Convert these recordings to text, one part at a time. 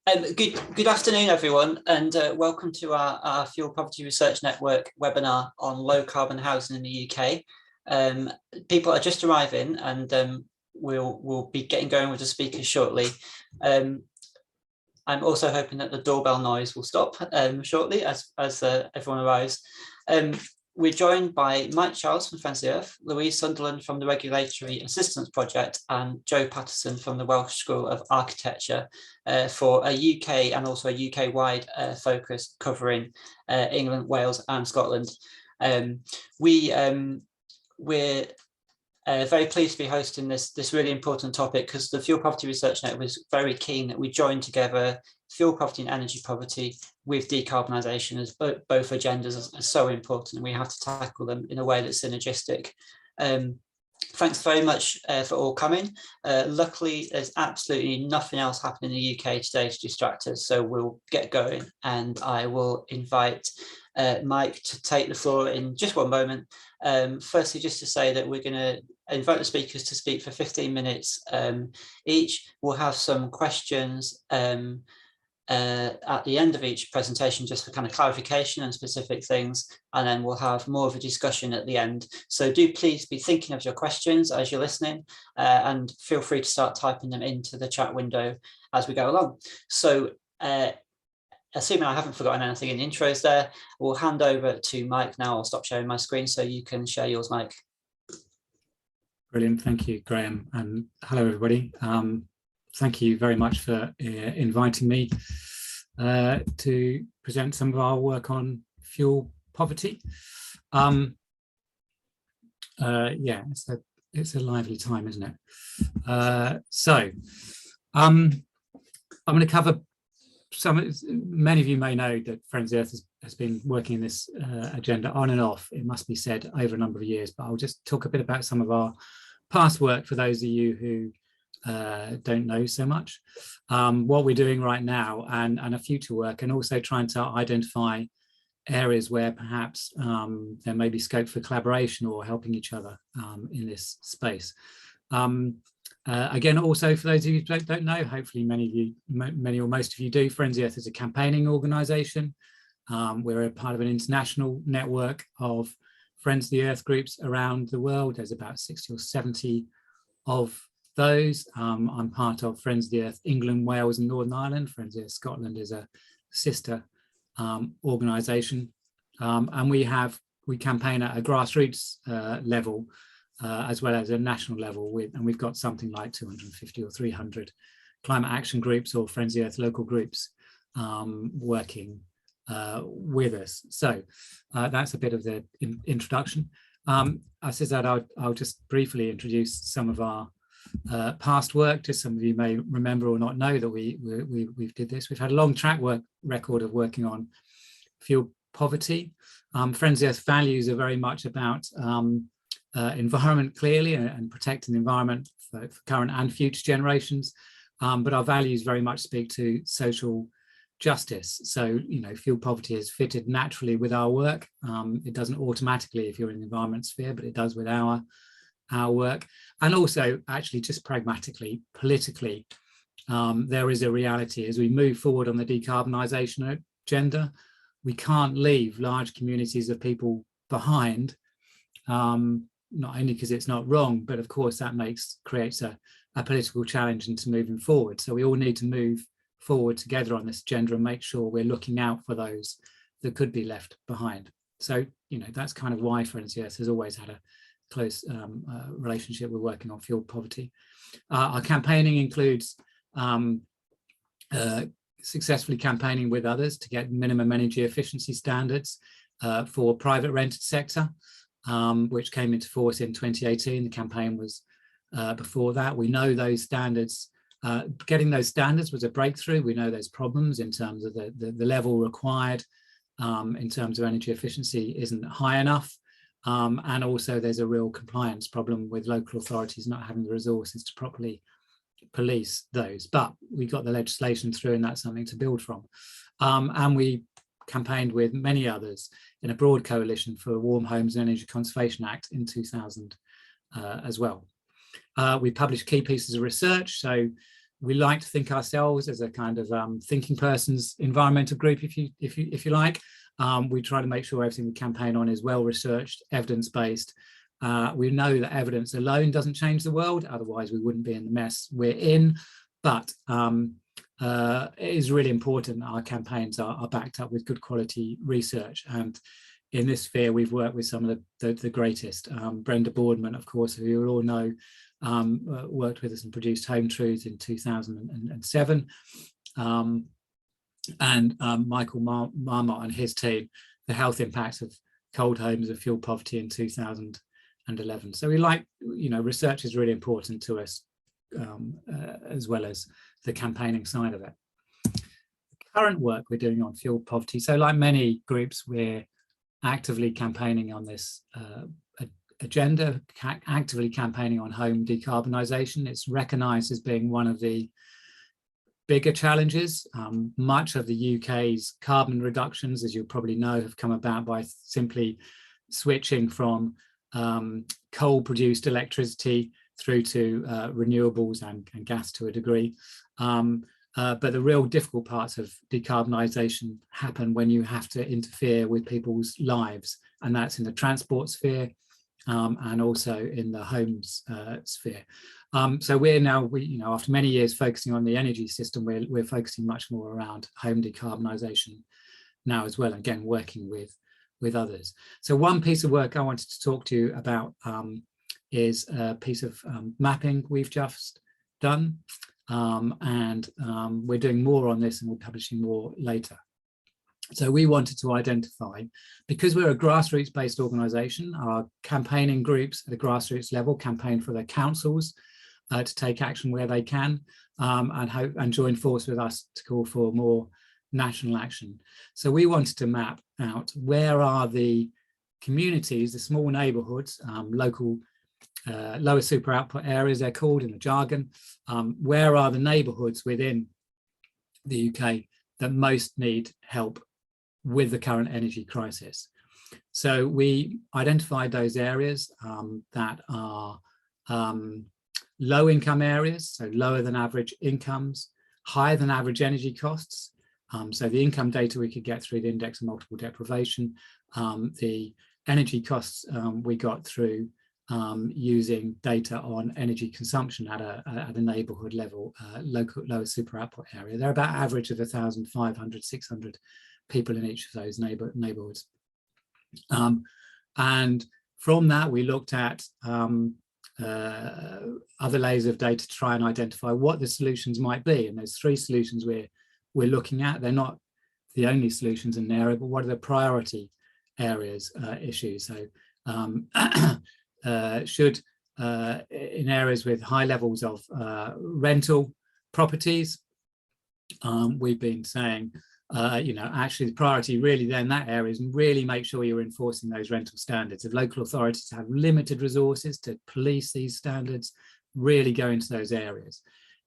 Good afternoon, everyone, and welcome to our Fuel Poverty Research Network webinar on low carbon housing in the UK. People are just arriving, and we'll be getting going with the speakers shortly. I'm also hoping that the doorbell noise will stop shortly as everyone arrives. We're joined by Mike Charles from Friends of the Earth, Louise Sunderland from the Regulatory Assistance Project, and Joe Patterson from the Welsh School of Architecture for a UK and also a UK-wide focus covering England, Wales and Scotland. We're very pleased to be hosting this really important topic because the Fuel Poverty Research Network was very keen that we join together fuel poverty and energy poverty with decarbonisation, as both agendas are so important, and we have to tackle them in a way that's synergistic. Thanks very much for all coming. Luckily, there's absolutely nothing else happening in the UK today to distract us, so we'll get going, and I will invite Mike to take the floor in just one moment. Firstly, just to say that we're going to invite the speakers to speak for 15 minutes each. We'll have some questions at the end of each presentation, just for kind of clarification and specific things, and then we'll have more of a discussion at the end. So do please be thinking of your questions as you're listening, and feel free to start typing them into the chat window as we go along. So assuming I haven't forgotten anything in the intros there, we'll hand over to Mike now. I'll stop sharing my screen so you can share yours, Mike. Brilliant, thank you, Graham, and hello everybody. Thank you very much for inviting me to present some of our work on fuel poverty. Yeah, it's a lively time, isn't it? I'm going to cover many of you may know that Friends of the Earth has been working in this agenda on and off, it must be said, over a number of years, but I'll just talk a bit about some of our past work for those of you who don't know so much, what we're doing right now and a future work, and also trying to identify areas where perhaps there may be scope for collaboration or helping each other in this space. Again, also for those of you who don't know, hopefully many or most of you do, Friends of the Earth is a campaigning organisation. We're a part of an international network of Friends of the Earth groups around the world. There's about 60 or 70 of those. I'm part of Friends of the Earth England, Wales and Northern Ireland. Friends of the Earth Scotland is a sister organisation, and we campaign at a grassroots level as well as a national level, and we've got something like 250 or 300 climate action groups or Friends of the Earth local groups working with us. So that's a bit of the introduction. I said that I'll just briefly introduce some of our past work. Just some of you may remember or not know that we did this. We've had a long track record of working on fuel poverty. Friends of the Earth values are very much about environment, clearly, and protecting the environment for current and future generations. But our values very much speak to social justice. So, you know, fuel poverty is fitted naturally with our work. It doesn't automatically if you're in the environment sphere, but it does with our work. And also, actually, just pragmatically, politically, there is a reality as we move forward on the decarbonisation agenda. We can't leave large communities of people behind, not only because it's not wrong, but of course that creates a political challenge into moving forward. So we all need to move forward together on this agenda and make sure we're looking out for those that could be left behind. So, you know, that's kind of why Friends of the Earth has always had a close relationship with working on fuel poverty. Our campaigning includes successfully campaigning with others to get minimum energy efficiency standards for private rented sector, which came into force in 2018. The campaign was before that. We know those standards, getting those standards was a breakthrough. We know there's problems in terms of the level required in terms of energy efficiency isn't high enough. And also there's a real compliance problem with local authorities not having the resources to properly police those. But we got the legislation through, and that's something to build from. And we campaigned with many others in a broad coalition for Warm Homes and Energy Conservation Act in 2000 as well. We published key pieces of research. So We like to think ourselves as a kind of thinking person's environmental group, if you like. We try to make sure everything we campaign on is well researched, evidence-based. We know that evidence alone doesn't change the world, otherwise we wouldn't be in the mess we're in. But it is really important that our campaigns are backed up with good quality research. And in this sphere, we've worked with some of the greatest. Brenda Boardman, of course, who you all know, worked with us and produced Home Truths in 2007. And Michael Marmot and his team, The Health Impacts of Cold Homes and Fuel Poverty in 2011. So we like, research is really important to us, as well as the campaigning side of it. The current work we're doing on fuel poverty, so like many groups, we're actively campaigning on this agenda, actively campaigning on home decarbonisation. It's recognised as being one of the bigger challenges. Much of the UK's carbon reductions, as you probably know, have come about by simply switching from coal-produced electricity through to renewables and gas to a degree. But the real difficult parts of decarbonisation happen when you have to interfere with people's lives, and that's in the transport sphere and also in the homes sphere. So we're now, after many years focusing on the energy system, we're focusing much more around home decarbonisation now as well, again, working with others. So one piece of work I wanted to talk to you about is a piece of mapping we've just done. And we're doing more on this and we're publishing more later. So we wanted to identify, because we're a grassroots-based organisation, our campaigning groups at a grassroots level campaign for their councils to take action where they can, and join force with us to call for more national action. So we wanted to map out where are the communities, the small neighbourhoods, local lower super output areas, they're called in the jargon. Where are the neighbourhoods within the UK that most need help with the current energy crisis? So we identified those areas that are low income areas, so lower than average incomes, higher than average energy costs. So the income data we could get through the index of multiple deprivation, the energy costs we got through using data on energy consumption at a neighbourhood level, lower super output area. They're about average of 1,500, 600 people in each of those neighbourhoods. And from that, we looked at other layers of data to try and identify what the solutions might be. And there's three solutions we're looking at. They're not the only solutions in the area, but what are the priority areas, issues? So should in areas with high levels of rental properties, we've been saying, actually the priority really then that area is really make sure you're enforcing those rental standards. If local authorities have limited resources to police these standards, really go into those areas.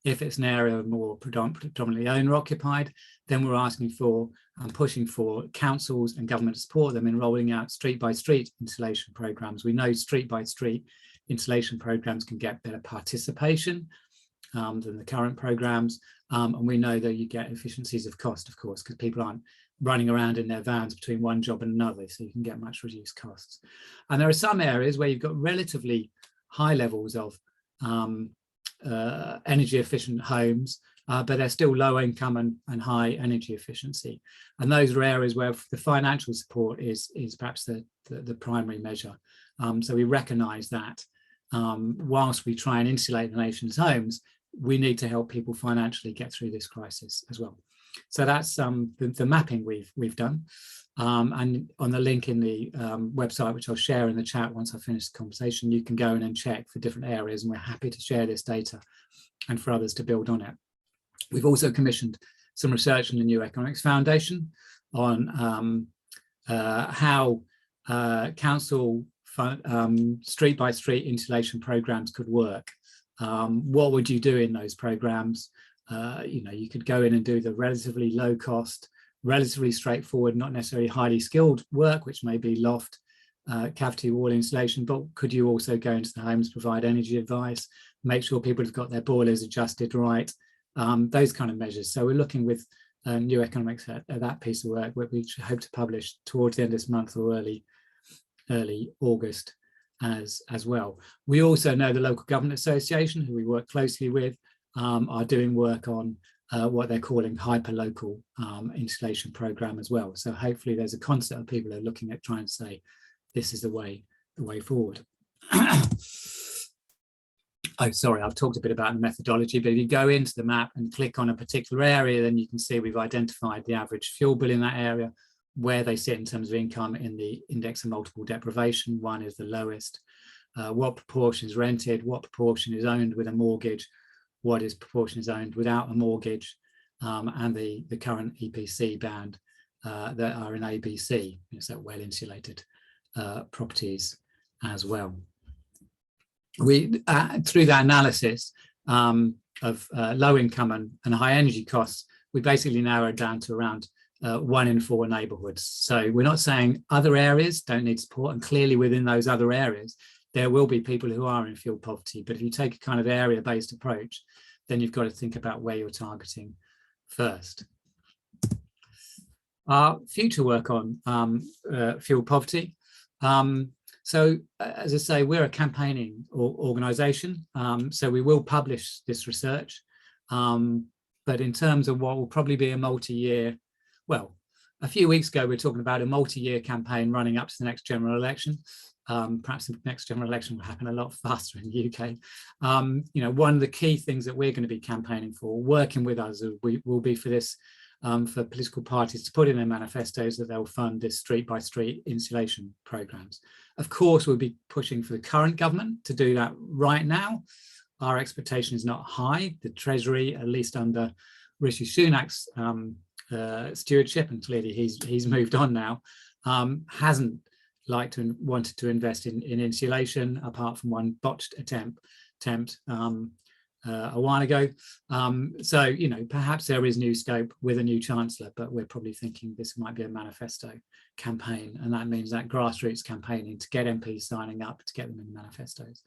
If it's an area more predominantly owner occupied, then we're asking for and pushing for councils and government to support them in rolling out street by street insulation programs. We know street by street insulation programs can get better participation than the current programs. And we know that you get efficiencies of cost, of course, because people aren't running around in their vans between one job and another, so you can get much reduced costs. And there are some areas where you've got relatively high levels of energy efficient homes, but they're still low income and high energy efficiency. And those are areas where the financial support is perhaps the primary measure. So we recognise that whilst we try and insulate the nation's homes, we need to help people financially get through this crisis as well. So that's the mapping we've done. And on the link in the website, which I'll share in the chat once I finish the conversation, you can go in and check for different areas, and we're happy to share this data and for others to build on it. We've also commissioned some research from the New Economics Foundation on how council street by street insulation programs could work. What would you do in those programs? You could go in and do the relatively low cost, relatively straightforward, not necessarily highly skilled work, which may be loft, cavity wall insulation, but could you also go into the homes, provide energy advice, make sure people have got their boilers adjusted right, those kind of measures. So we're looking with New Economics at that piece of work, which we hope to publish towards the end of this month or early August as well. We also know the Local Government Association, who we work closely with, are doing work on what they're calling hyper-local installation program as well. So hopefully there's a concert of people who are looking at trying to say, this is the way forward. Oh, sorry, I've talked a bit about the methodology, but if you go into the map and click on a particular area, then you can see we've identified the average fuel bill in that area, where they sit in terms of income in the index of multiple deprivation. One is the lowest. What proportion is rented, what proportion is owned with a mortgage, what is proportion is owned without a mortgage, and the current EPC band that are in ABC, so well insulated properties as well. We through that analysis of low income and high energy costs, we basically narrowed down to around 1 in 4 neighbourhoods. So we're not saying other areas don't need support, and clearly within those other areas there will be people who are in fuel poverty, but if you take a kind of area-based approach, then you've got to think about where you're targeting first. Our future work on fuel poverty. So as I say, we're a campaigning organisation, so we will publish this research, but in terms of what will probably be a multi-year, well, a few weeks ago we were talking about a multi-year campaign running up to the next general election. Perhaps the next general election will happen a lot faster in the UK. You know, one of the key things that we're going to be campaigning for, working with us, will be for this, for political parties to put in their manifestos that they'll fund this street-by-street insulation programmes. Of course, we'll be pushing for the current government to do that right now. Our expectation is not high. The Treasury, at least under Rishi Sunak's stewardship, and clearly he's moved on now, hasn't wanted to invest in insulation, apart from one botched attempt a while ago. So, you know, perhaps there is new scope with a new chancellor, but we're probably thinking this might be a manifesto campaign, and that means that grassroots campaigning to get MPs signing up to get them in manifestos.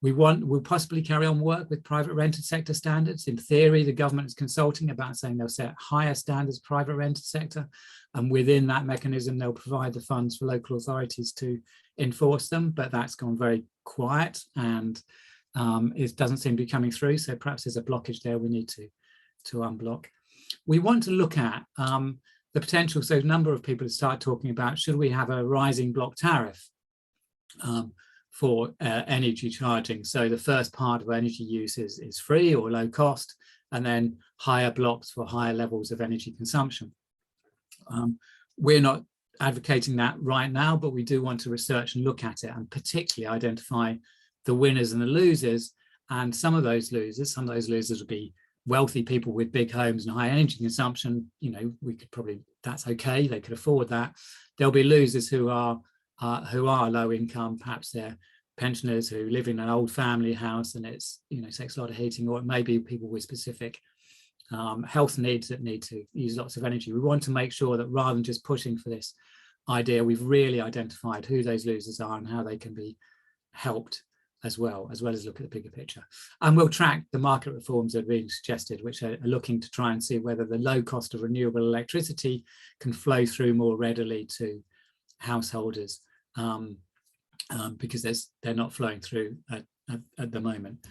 We'll possibly carry on work with private rented sector standards. In theory, the government is consulting about saying they'll set higher standards private rented sector, and within that mechanism they'll provide the funds for local authorities to enforce them, but that's gone very quiet and it doesn't seem to be coming through, so perhaps there's a blockage there we need to unblock. We want to look at the potential, so a number of people have started talking about, should we have a rising block tariff for energy charging? So the first part of energy use is free or low cost, and then higher blocks for higher levels of energy consumption. We're not advocating that right now, but we do want to research and look at it, and particularly identify the winners and the losers. And some of those losers would be wealthy people with big homes and high energy consumption. You know, we could probably, that's okay, they could afford that. There'll be losers who are low income, perhaps they're pensioners who live in an old family house and it's, you know, takes a lot of heating, or it may be people with specific health needs that need to use lots of energy. We want to make sure that rather than just pushing for this idea, we've really identified who those losers are and how they can be helped as well as look at the bigger picture. And we'll track the market reforms that are being suggested, which are looking to try and see whether the low cost of renewable electricity can flow through more readily to householders, because they're not flowing through at the moment.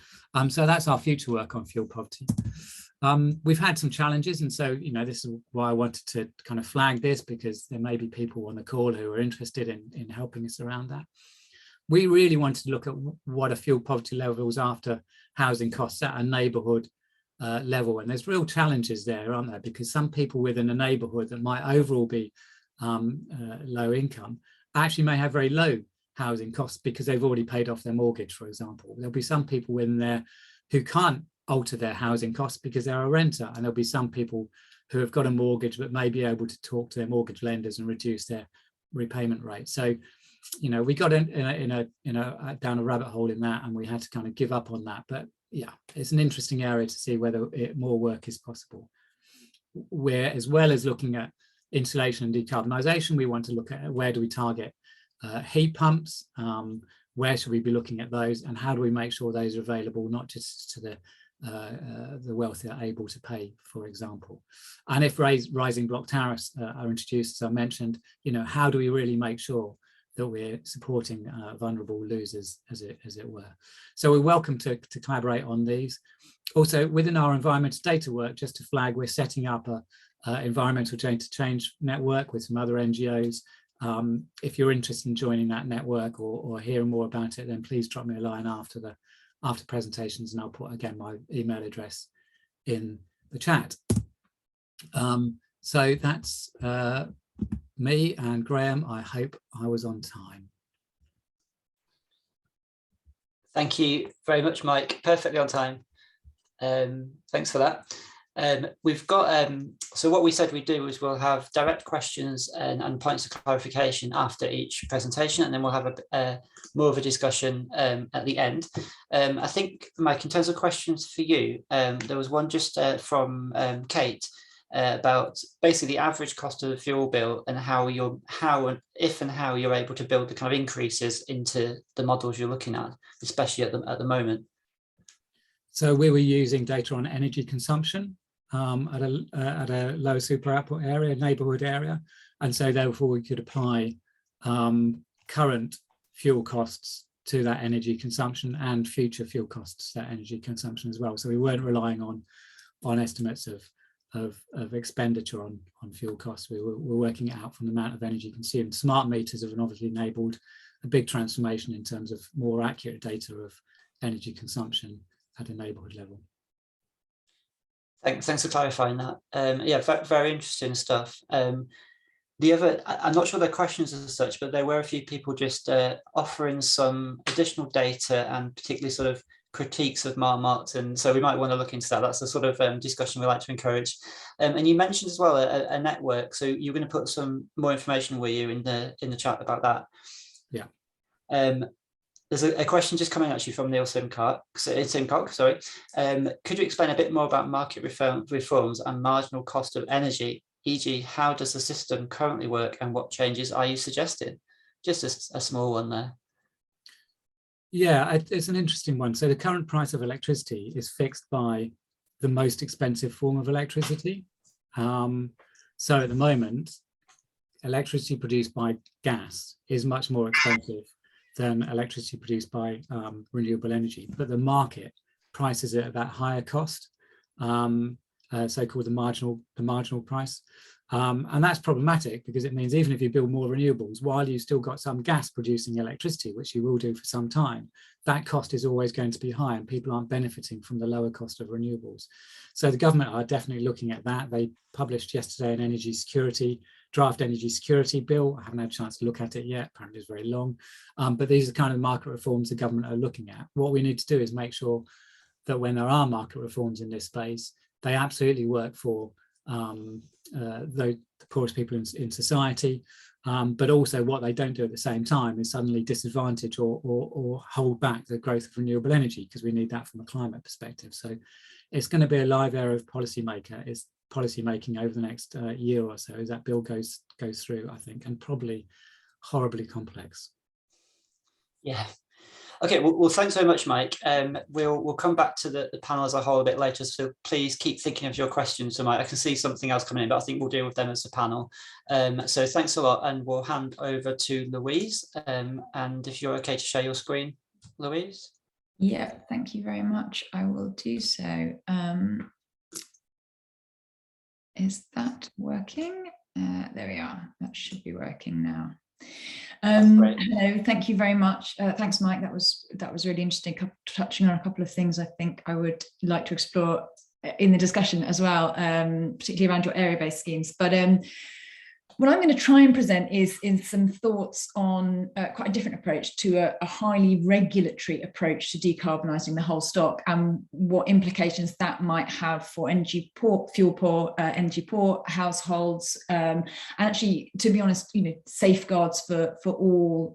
So that's our future work on fuel poverty. We've had some challenges, and so, you know, this is why I wanted to kind of flag this, because there may be people on the call who are interested in helping us around that. We really wanted to look at what are fuel poverty levels after housing costs at a neighbourhood level, and there's real challenges there, aren't there? Because some people within a neighbourhood that might overall be low income actually may have very low housing costs because they've already paid off their mortgage, for example. There'll be some people in there who can't alter their housing costs because they're a renter, and there'll be some people who have got a mortgage but may be able to talk to their mortgage lenders and reduce their repayment rate. So, you know, we got down a rabbit hole in that, and we had to kind of give up on that. But yeah, it's an interesting area to see whether more work is possible. Where, as well as looking at insulation and decarbonisation, we want to look at where do we target heat pumps, where should we be looking at those, and how do we make sure those are available not just to the the wealthy are able to pay, for example. And if rising block tariffs are introduced, as I mentioned, how do we really make sure that we're supporting vulnerable losers, as it were? So we're welcome to collaborate on these. Also, within our environmental data work, just to flag, we're setting up a environmental change network with some other NGOs. If you're interested in joining that network or hearing more about it, then please drop me a line after presentations, and I'll put again my email address in the chat. So that's me and Graham. I hope I was on time. Thank you very much, Mike. Perfectly on time. Thanks for that. We've got, so what we said we'd do is we'll have direct questions and points of clarification after each presentation, and then we'll have more of a discussion at the end. I think, Mike, in terms of questions for you, there was one just from Kate about basically the average cost of the fuel bill and how you're able to build the kind of increases into the models you're looking at, especially at the moment. So we were using data on energy consumption at a low super output area, neighbourhood area, and so therefore we could apply current fuel costs to that energy consumption and future fuel costs to that energy consumption as well. So we weren't relying on estimates of expenditure on fuel costs. We were working it out from the amount of energy consumed. Smart meters have obviously enabled a big transformation in terms of more accurate data of energy consumption at a neighbourhood level. Thanks for clarifying that. Yeah, very interesting stuff. The other, I'm not sure they're questions as such, but there were a few people just offering some additional data and particularly sort of critiques of Marmot, and so we might want to look into that. That's the sort of discussion we like to encourage. And you mentioned as well a network, so you're going to put some more information, were you, in the chat about that? Yeah. There's a question just coming actually from Neil Simcock. Sorry. Could you explain a bit more about market reforms and marginal cost of energy, e.g., how does the system currently work and what changes are you suggesting? Just a small one there. Yeah, it's an interesting one. So the current price of electricity is fixed by the most expensive form of electricity. So at the moment, electricity produced by gas is much more expensive than electricity produced by renewable energy, but the market prices it at that higher cost, so-called the marginal price. And that's problematic because it means even if you build more renewables, while you've still got some gas producing electricity, which you will do for some time, that cost is always going to be high and people aren't benefiting from the lower cost of renewables. So the government are definitely looking at that. They published yesterday an draft energy security bill. I haven't had a chance to look at it yet, apparently it's very long, but these are the kind of market reforms the government are looking at. What we need to do is make sure that when there are market reforms in this space, they absolutely work for the poorest people in society, but also what they don't do at the same time is suddenly disadvantage or hold back the growth of renewable energy, because we need that from a climate perspective. So it's going to be a live area of policy making over the next year or so as that bill goes through, I think, and probably horribly complex. Yeah. Okay, well thanks very much, Mike. We'll come back to the panel as a whole a bit later, so please keep thinking of your questions. So Mike, I can see something else coming in, but I think we'll deal with them as a panel. So thanks a lot, and we'll hand over to Louise. And if you're okay to share your screen, Louise. Yeah, thank you very much. I will do so. Is that working? There we are. That should be working now. Hello, thank you very much. Thanks, Mike. That was really interesting, touching on a couple of things I think I would like to explore in the discussion as well, particularly around your area-based schemes. But what I'm going to try and present is in some thoughts on quite a different approach to a highly regulatory approach to decarbonising the whole stock, and what implications that might have for fuel poor, energy poor households, and actually, to be honest, safeguards for all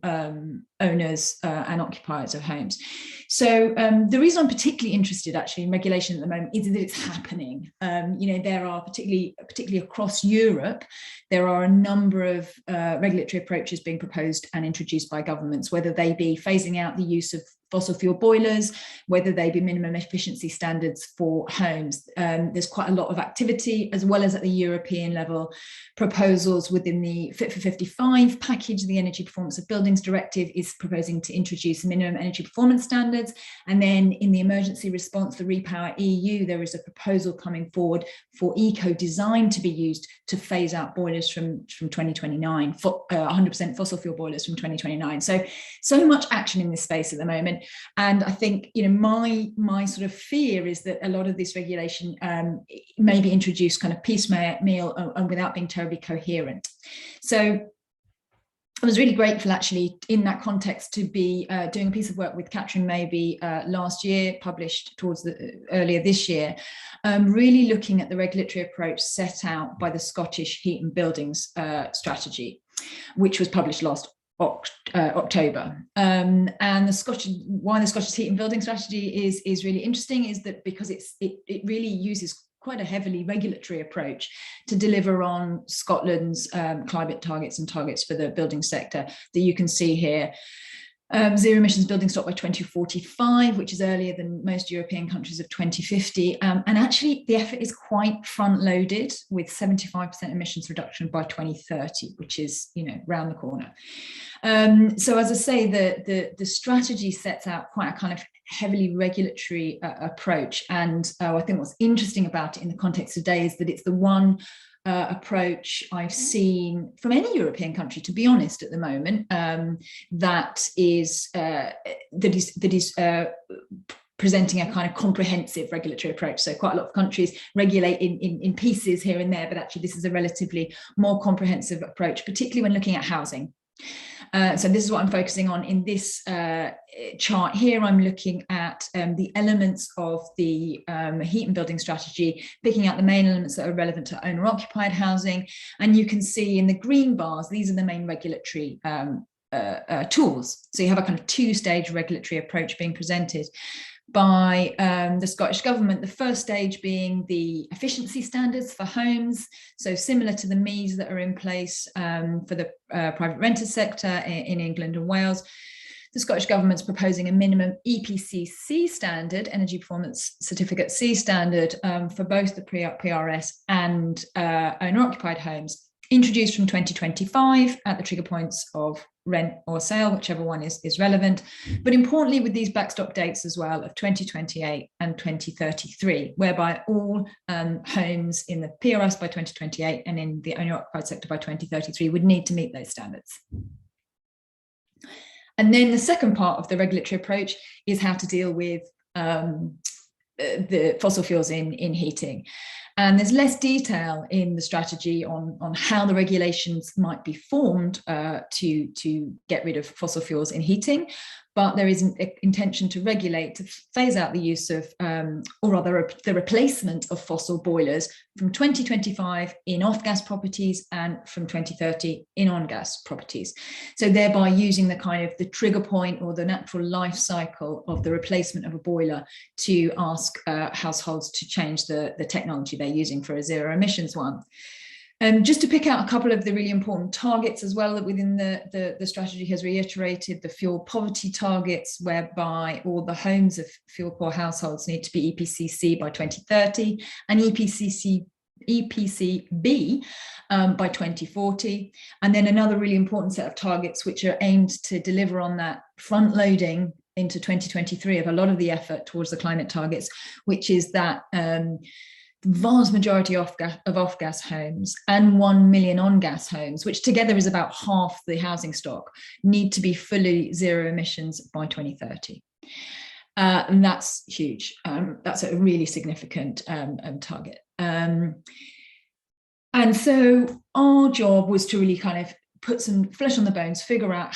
owners and occupiers of homes. So the reason I'm particularly interested actually in regulation at the moment is that it's happening. There are particularly across Europe, there are a number of regulatory approaches being proposed and introduced by governments, whether they be phasing out the use of fossil fuel boilers, whether they be minimum efficiency standards for homes. There's quite a lot of activity, as well as at the European level, proposals within the Fit for 55 package. The Energy Performance of Buildings Directive is proposing to introduce minimum energy performance standards. And then in the emergency response, the Repower EU, there is a proposal coming forward for eco-design to be used to phase out boilers from 2029, 100% fossil fuel boilers from 2029. So much action in this space at the moment. And I think, you know, my sort of fear is that a lot of this regulation may be introduced kind of piecemeal and without being terribly coherent. So I was really grateful, actually, in that context, to be doing a piece of work with Catherine Maybe last year, published towards earlier this year, really looking at the regulatory approach set out by the Scottish Heat and Buildings Strategy, which was published last October. And why the Scottish Heat and Building Strategy is really interesting is that because it really uses quite a heavily regulatory approach to deliver on Scotland's climate targets and targets for the building sector that you can see here. Zero emissions building stock by 2045, which is earlier than most European countries of 2050. And actually the effort is quite front loaded, with 75% emissions reduction by 2030, which is, you know, round the corner. So as I say, the strategy sets out quite a kind of heavily regulatory approach. And I think what's interesting about it in the context today is that it's the one approach I've seen from any European country, to be honest, at the moment, that is presenting a kind of comprehensive regulatory approach. So quite a lot of countries regulate in pieces here and there, but actually this is a relatively more comprehensive approach, particularly when looking at housing. So this is what I'm focusing on in this chart here. I'm looking at the elements of the heat and building strategy, picking out the main elements that are relevant to owner-occupied housing. And you can see in the green bars, these are the main regulatory tools. So you have a kind of two-stage regulatory approach being presented by the Scottish Government, the first stage being the efficiency standards for homes, so similar to the MEES that are in place for the private renter sector in England and Wales. The Scottish Government's proposing a minimum EPC-C standard, Energy Performance Certificate C standard, for both the PRS and owner-occupied homes, introduced from 2025 at the trigger points of rent or sale, whichever one is relevant, but importantly with these backstop dates as well of 2028 and 2033, whereby all homes in the PRS by 2028 and in the owner-occupied sector by 2033 would need to meet those standards. And then the second part of the regulatory approach is how to deal with the fossil fuels in heating. And there's less detail in the strategy on how the regulations might be formed to get rid of fossil fuels in heating, but there is an intention to regulate, to phase out the use of, or rather the replacement of fossil boilers from 2025 in off-gas properties and from 2030 in on-gas properties. So thereby using the kind of the trigger point or the natural life cycle of the replacement of a boiler to ask households to change the technology they're using for a zero emissions one. Just to pick out a couple of the really important targets as well, that within the strategy has reiterated the fuel poverty targets, whereby all the homes of fuel poor households need to be EPC-C by 2030 and EPC-B by 2040. And then another really important set of targets which are aimed to deliver on that front loading into 2023 of a lot of the effort towards the climate targets, which is that vast majority of off-gas homes and 1 million on-gas homes, which together is about half the housing stock, need to be fully zero emissions by 2030. And that's huge. That's a really significant target. And so our job was to really kind of put some flesh on the bones, figure out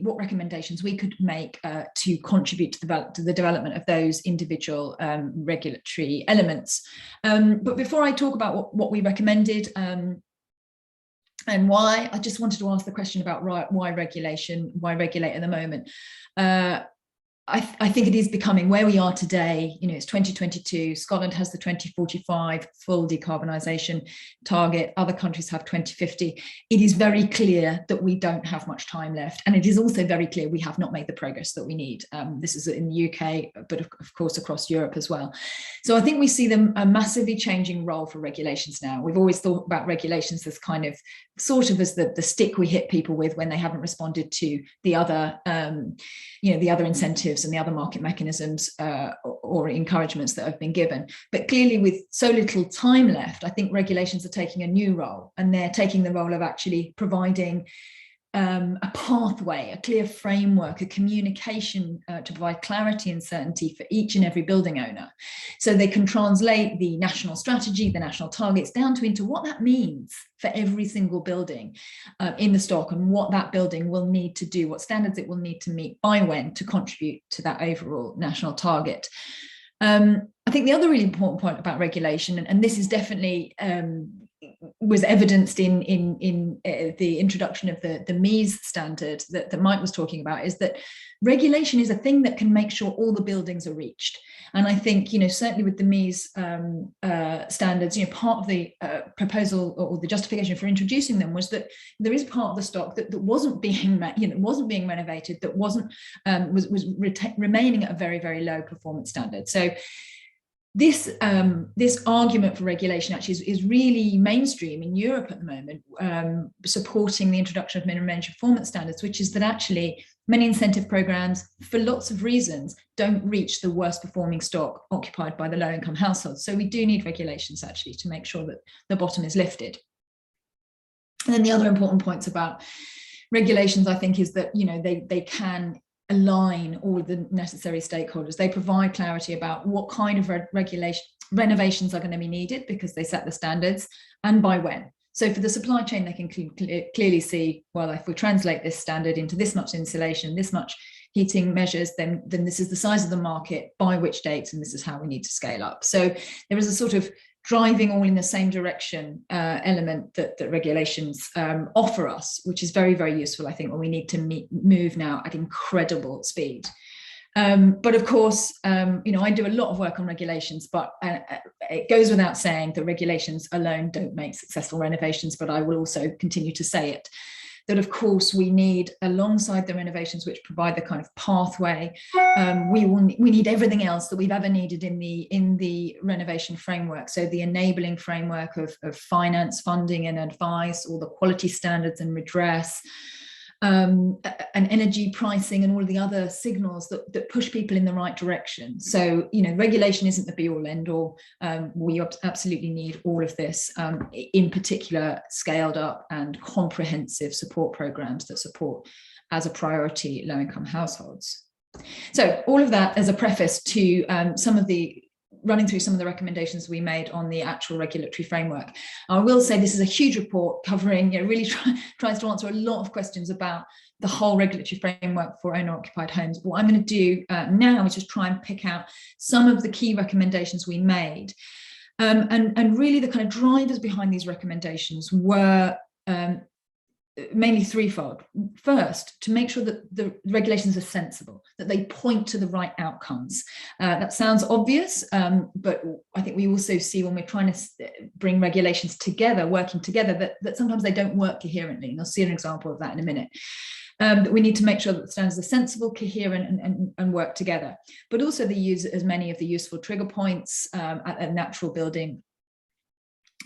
what recommendations we could make to contribute to the development of those individual regulatory elements. But before I talk about what we recommended and why, I just wanted to ask the question about why regulation, why regulate at the moment? I think it is becoming where we are today. You know, it's 2022. Scotland has the 2045 full decarbonisation target. Other countries have 2050. It is very clear that we don't have much time left. And it is also very clear we have not made the progress that we need. This is in the UK, but of course across Europe as well. So I think we see a massively changing role for regulations now. We've always thought about regulations as kind of sort of as the stick we hit people with when they haven't responded to the other, the other incentives and the other market mechanisms or encouragements that have been given. But clearly with so little time left, I think regulations are taking a new role, and they're taking the role of actually providing a pathway, a clear framework, a communication to provide clarity and certainty for each and every building owner. So they can translate the national strategy, the national targets down into what that means for every single building in the stock, and what that building will need to do, what standards it will need to meet by when to contribute to that overall national target. I think the other really important point about regulation, and this is definitely was evidenced in the introduction of the MEES standard that Mike was talking about, is that regulation is a thing that can make sure all the buildings are reached. And I think, certainly with the MEES standards, part of the proposal or the justification for introducing them was that there is part of the stock that wasn't being wasn't being renovated, that wasn't remaining at a very, very low performance standard. So this argument for regulation actually is really mainstream in Europe at the moment, supporting the introduction of minimum energy performance standards, which is that actually many incentive programs, for lots of reasons, don't reach the worst performing stock occupied by the low income households. So we do need regulations actually to make sure that the bottom is lifted. And then the other important points about regulations, I think, is that they can align all of the necessary stakeholders. They provide clarity about what kind of renovations are going to be needed because they set the standards, and by when. So for the supply chain, they can clearly see, well, if we translate this standard into this much insulation, this much heating measures, then this is the size of the market, by which dates, and this is how we need to scale up. So there is a sort of driving all in the same direction element that regulations offer us, which is very, very useful, I think, when we need to move now at incredible speed. But of course, I do a lot of work on regulations, but it goes without saying that regulations alone don't make successful renovations, but I will also continue to say it, that of course we need, alongside the renovations which provide the kind of pathway, we need everything else that we've ever needed in the renovation framework. So the enabling framework of finance, funding and advice, all the quality standards and redress, and energy pricing, and all of the other signals that push people in the right direction. So, regulation isn't the be all end all. We absolutely need all of this, in particular, scaled up and comprehensive support programs that support as a priority low income households. So all of that as a preface to running through some of the recommendations we made on the actual regulatory framework. I will say this is a huge report covering, really tries to answer a lot of questions about the whole regulatory framework for owner-occupied homes. What I'm going to do now is just try and pick out some of the key recommendations we made. And really the kind of drivers behind these recommendations were mainly threefold. First, to make sure that the regulations are sensible, that they point to the right outcomes. That sounds obvious, but I think we also see when we're trying to bring regulations together, working together, that sometimes they don't work coherently. And I'll see an example of that in a minute. That we need to make sure that the standards are sensible, coherent, and work together. But also they use as many of the useful trigger points at a natural building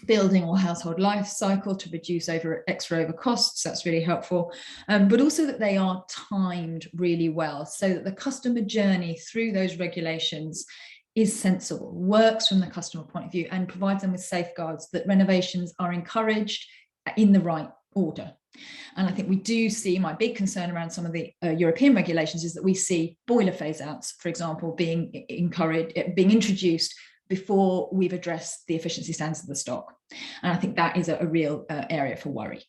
or household life cycle to reduce extra over costs. That's really helpful, but also that they are timed really well so that the customer journey through those regulations is sensible, works from the customer point of view, and provides them with safeguards that renovations are encouraged in the right order. And I think we do see, my big concern around some of the European regulations is that we see boiler phase outs, for example, being introduced before we've addressed the efficiency standards of the stock. And I think that is a real area for worry.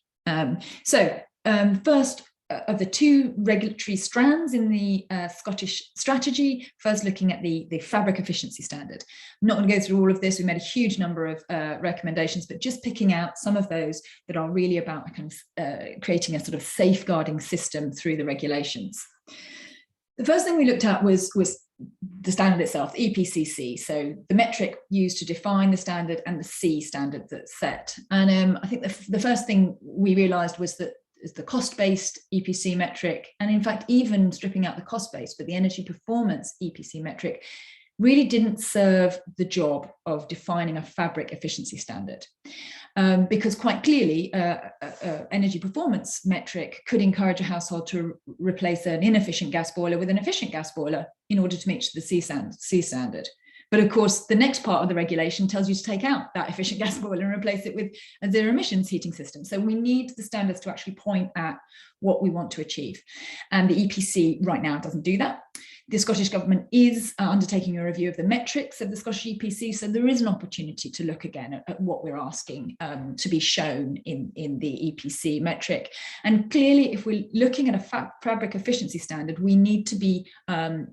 First of the two regulatory strands in the Scottish strategy, first looking at the fabric efficiency standard. I'm not going to go through all of this. We made a huge number of recommendations, but just picking out some of those that are really about kind of creating a sort of safeguarding system through the regulations. The first thing we looked at was the standard itself, the EPCC, so the metric used to define the standard and the C standard that's set. And I think the first thing we realised was that is the cost-based EPC metric, and in fact, even stripping out the cost-based, but the energy performance EPC metric really didn't serve the job of defining a fabric efficiency standard. Because quite clearly, energy performance metric could encourage a household to replace an inefficient gas boiler with an efficient gas boiler in order to meet the C standard. But of course, the next part of the regulation tells you to take out that efficient gas boiler and replace it with a zero emissions heating system. So we need the standards to actually point at what we want to achieve. And the EPC right now doesn't do that. The Scottish Government is undertaking a review of the metrics of the Scottish EPC, so there is an opportunity to look again at what we're asking to be shown in the EPC metric. And clearly, if we're looking at a fabric efficiency standard, we need to be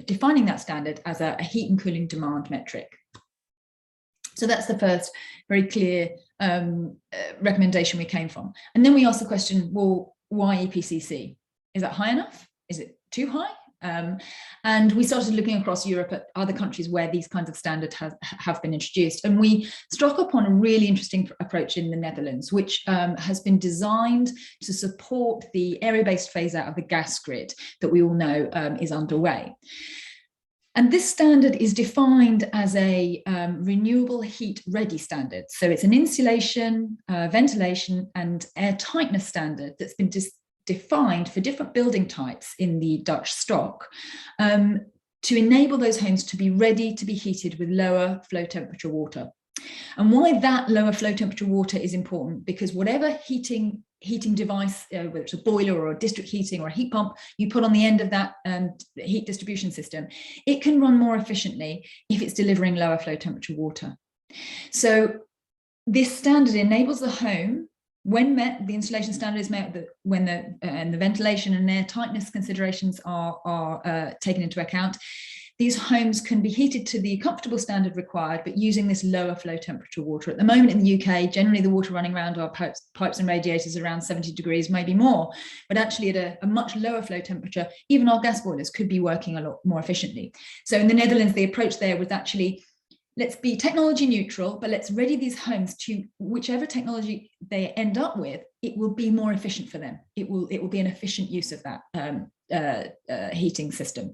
defining that standard as a heat and cooling demand metric. So that's the first very clear recommendation we came from. And then we asked the question, well, why EPCC? Is that high enough? Is it too high? And we started looking across Europe at other countries where these kinds of standards have been introduced. And we struck upon a really interesting approach in the Netherlands, which has been designed to support the area-based phase out of the gas grid that we all know is underway. And this standard is defined as a renewable heat ready standard. So it's an insulation, ventilation and air tightness standard that's been defined for different building types in the Dutch stock to enable those homes to be ready to be heated with lower flow temperature water. And why that lower flow temperature water is important, because whatever heating device, whether it's a boiler or a district heating or a heat pump, you put on the end of that heat distribution system, it can run more efficiently if it's delivering lower flow temperature water. So this standard enables the home, when met, the insulation standard is met when the ventilation and air tightness considerations are taken into account. These homes can be heated to the comfortable standard required, but using this lower flow temperature water. At the moment in the UK, generally the water running around our pipes and radiators around 70 degrees, maybe more, but actually at a much lower flow temperature, even our gas boilers could be working a lot more efficiently. So in the Netherlands, the approach there was actually, let's be technology neutral, but let's ready these homes to whichever technology they end up with, it will be more efficient for them. It will be an efficient use of that heating system.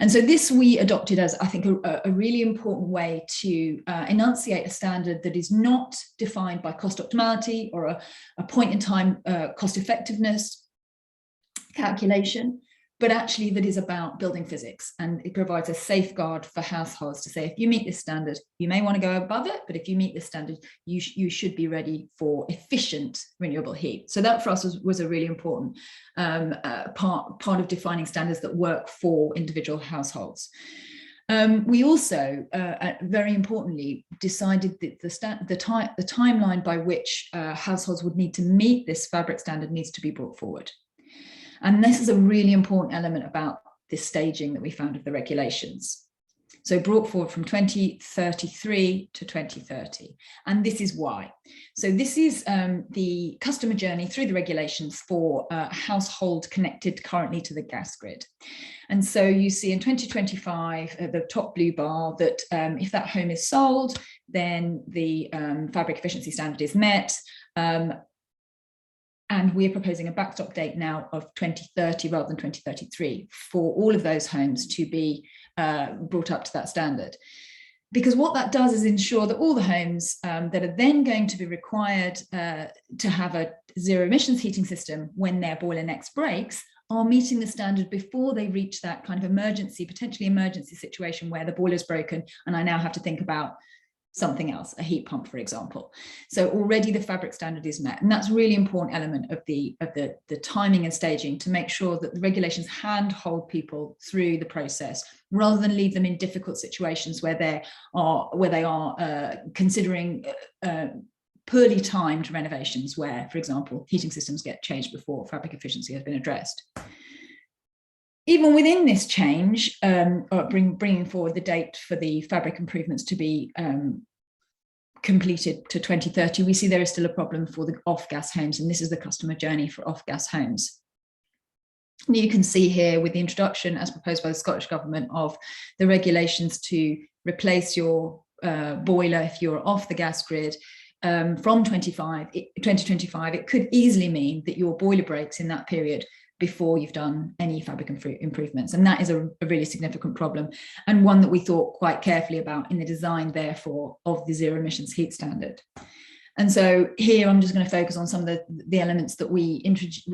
And so this we adopted as, I think, a really important way to enunciate a standard that is not defined by cost optimality or a point in time cost effectiveness calculation, but actually that is about building physics, and it provides a safeguard for households to say, if you meet this standard, you may want to go above it, but if you meet this standard, you should be ready for efficient renewable heat. So that for us was a really important part of defining standards that work for individual households. We also, very importantly, decided that the timeline by which households would need to meet this fabric standard needs to be brought forward. And this is a really important element about this staging that we found of the regulations. So brought forward from 2033 to 2030. And this is why. So this is the customer journey through the regulations for a household connected currently to the gas grid. And so you see in 2025, the top blue bar, that if that home is sold, then the fabric efficiency standard is met. And we're proposing a backstop date now of 2030 rather than 2033 for all of those homes to be brought up to that standard. Because what that does is ensure that all the homes that are then going to be required to have a zero emissions heating system when their boiler next breaks are meeting the standard before they reach that kind of potentially emergency situation where the boiler's broken and I now have to think about something else, a heat pump, for example. So already the fabric standard is met. And that's a really important element of the timing and staging to make sure that the regulations handhold people through the process rather than leave them in difficult situations where they are considering poorly timed renovations where, for example, heating systems get changed before fabric efficiency has been addressed. Even within this change, bringing forward the date for the fabric improvements to be completed to 2030, we see there is still a problem for the off-gas homes, and this is the customer journey for off-gas homes. And you can see here with the introduction, as proposed by the Scottish Government, of the regulations to replace your boiler if you're off the gas grid from 2025, it could easily mean that your boiler breaks in that period before you've done any fabric improvements. And that is a really significant problem, and one that we thought quite carefully about in the design, therefore, of the zero emissions heat standard. And so here I'm just going to focus on some of the elements that we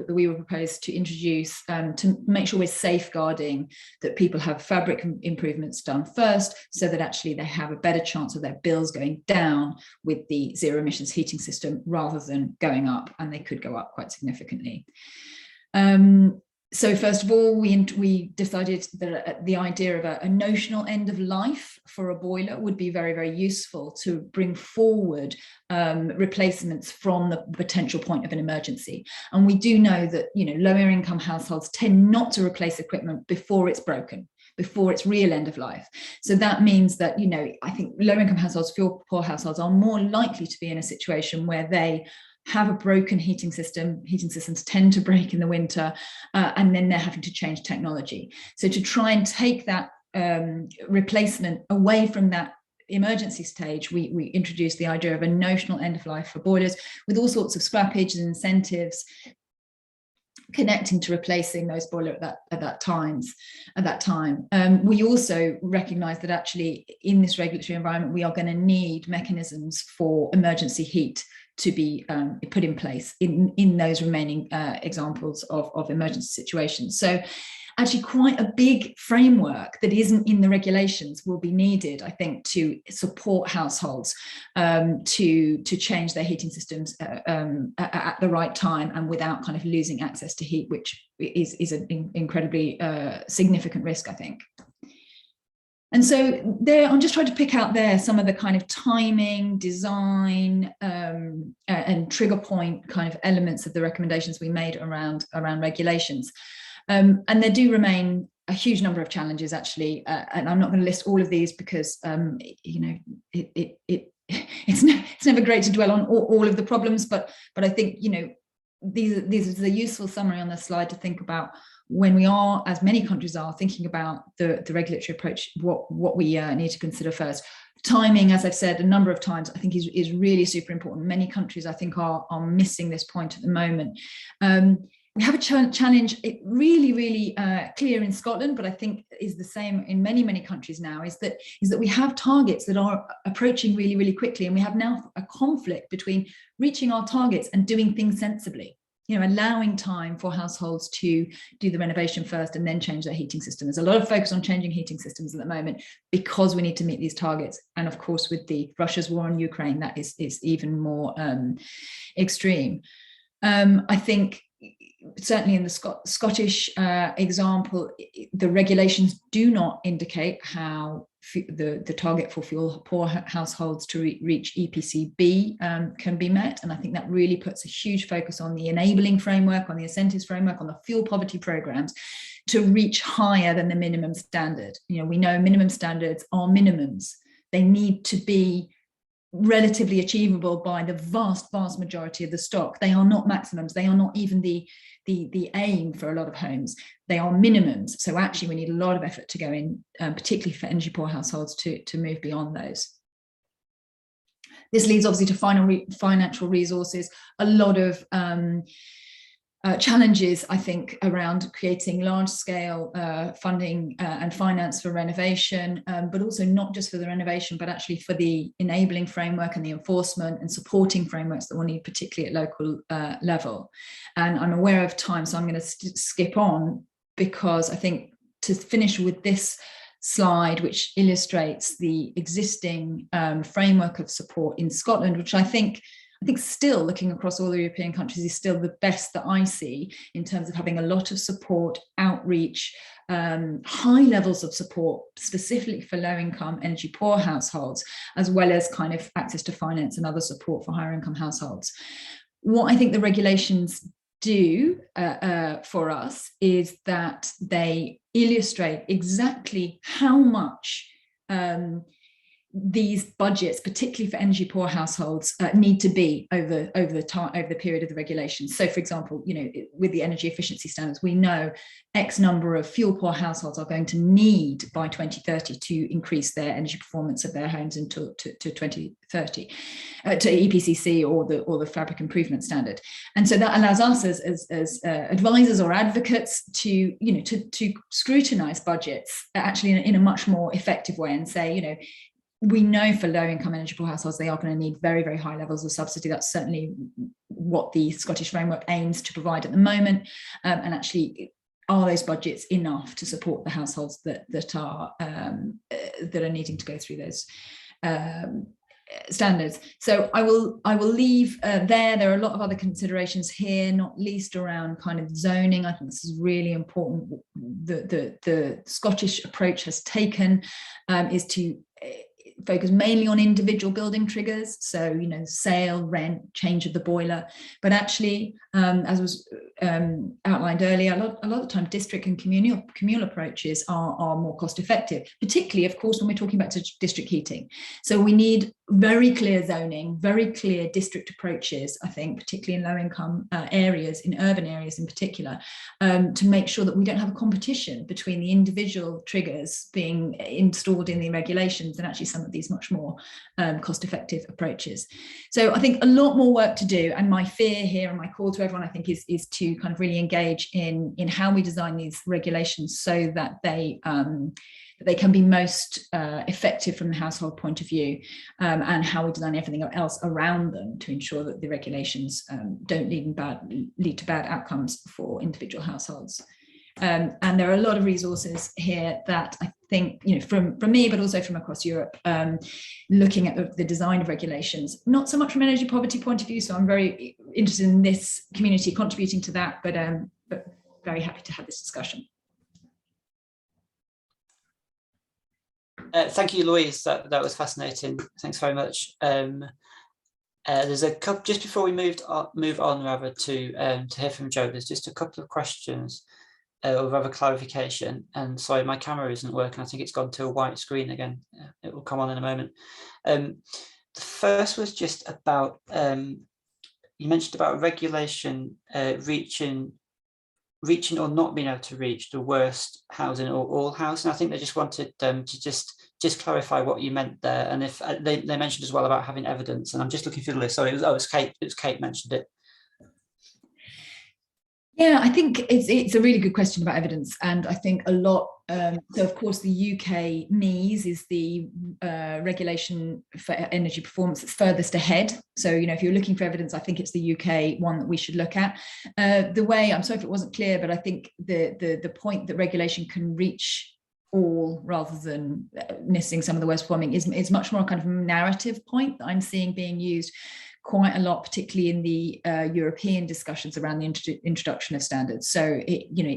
were proposed to introduce to make sure we're safeguarding that people have fabric improvements done first, so that actually they have a better chance of their bills going down with the zero emissions heating system rather than going up, and they could go up quite significantly. So first of all, we decided that the idea of a notional end of life for a boiler would be very, very useful to bring forward replacements from the potential point of an emergency. And we do know that, you know, lower income households tend not to replace equipment before it's broken, before its real end of life. So that means that, you know, I think low income households, fuel poor households, are more likely to be in a situation where they have a broken heating system. Heating systems tend to break in the winter, and then they're having to change technology. So to try and take that replacement away from that emergency stage, we introduced the idea of a notional end of life for boilers, with all sorts of scrappage and incentives connecting to replacing those boilers at that time. We also recognize that actually in this regulatory environment, we are going to need mechanisms for emergency heat to be put in place in those remaining examples of emergency situations. So actually quite a big framework that isn't in the regulations will be needed, I think, to support households to change their heating systems at the right time and without kind of losing access to heat, which is an incredibly significant risk, I think. And so there, I'm just trying to pick out there some of the kind of timing, design, and trigger point kind of elements of the recommendations we made around regulations. And there do remain a huge number of challenges, actually, and I'm not going to list all of these because you know, it's never great to dwell on all of the problems, but I think, you know, these is a useful summary on the slide to think about when we are, as many countries are, thinking about the regulatory approach, what we need to consider first. Timing, as I've said a number of times, I think is really super important. Many countries, I think, are missing this point at the moment. We have a challenge, really clear in Scotland, but I think is the same in many countries now, is that we have targets that are approaching really quickly, and we have now a conflict between reaching our targets and doing things sensibly. You know, allowing time for households to do the renovation first and then change their heating system. There's a lot of focus on changing heating systems at the moment because we need to meet these targets. And of course, with Russia's war on Ukraine, that is even more extreme. I think certainly in the Scottish example, the regulations do not indicate how the target for fuel poor households to reach EPC-B can be met. And I think that really puts a huge focus on the enabling framework, on the incentives framework, on the fuel poverty programs to reach higher than the minimum standard. You know, we know minimum standards are minimums. They need to be relatively achievable by the vast majority of the stock. They are not maximums. They are not even the aim for a lot of homes. They are minimums. So actually we need a lot of effort to go in, particularly for energy poor households, to move beyond those. This leads obviously to financial resources, a lot of challenges, I think, around creating large-scale funding and finance for renovation, but also not just for the renovation, but actually for the enabling framework and the enforcement and supporting frameworks that we'll need, particularly at local level. And I'm aware of time, so I'm going to skip on, because I think to finish with this slide, which illustrates the existing framework of support in Scotland, which I think still, looking across all the European countries, is still the best that I see in terms of having a lot of support, outreach, high levels of support, specifically for low-income, energy poor households, as well as kind of access to finance and other support for higher income households. What I think the regulations do for us is that they illustrate exactly how much these budgets, particularly for energy poor households, need to be over the period of the regulations. So, for example, with the energy efficiency standards, we know X number of fuel poor households are going to need by 2030 to increase their energy performance of their homes to 2030 to EPCC or the fabric improvement standard. And so that allows us as advisors or advocates to scrutinize budgets actually in a much more effective way and say, we know for low-income energy poor households, they are going to need very, very high levels of subsidy. That's certainly what the Scottish framework aims to provide at the moment. And actually, are those budgets enough to support the households that are needing to go through those standards? So I will leave there. There are a lot of other considerations here, not least around kind of zoning. I think this is really important. The Scottish approach has taken is to focus mainly on individual building triggers, so sale, rent, change of the boiler, but actually as was outlined earlier, a lot of the time district and communal approaches are more cost effective, particularly of course when we're talking about district heating. So we need very clear zoning, very clear district approaches, I think, particularly in low income areas, in urban areas in particular, to make sure that we don't have a competition between the individual triggers being installed in the regulations and actually some of these much more cost-effective approaches. So I think a lot more work to do, and my fear here and my call to everyone I think is to kind of really engage in how we design these regulations so that they can be most effective from the household point of view, and how we design everything else around them to ensure that the regulations don't lead to bad outcomes for individual households. And there are a lot of resources here that I think, from me, but also from across Europe, looking at the design of regulations, not so much from an energy poverty point of view. So I'm very interested in this community contributing to that, but very happy to have this discussion. Thank you, Louise. That was fascinating. Thanks very much. There's a couple, just before we move on rather to hear from Joe. There's just a couple of questions or rather clarification. And sorry, my camera isn't working. I think it's gone to a white screen again. It will come on in a moment. The first was just about you mentioned about regulation reaching or not being able to reach the worst housing or all housing. I think they just wanted to just clarify what you meant there, and if they mentioned as well about having evidence. And I'm just looking through the list. Sorry, it was Kate mentioned it. Yeah, I think it's a really good question about evidence, and I think a lot. So of course, the UK NEES is the regulation for energy performance that's furthest ahead. So if you're looking for evidence, I think it's the UK one that we should look at. The way, I'm sorry if it wasn't clear, but I think the point that regulation can reach all rather than missing some of the worst performing is much more a kind of narrative point that I'm seeing being used quite a lot, particularly in the European discussions around the introduction of standards. So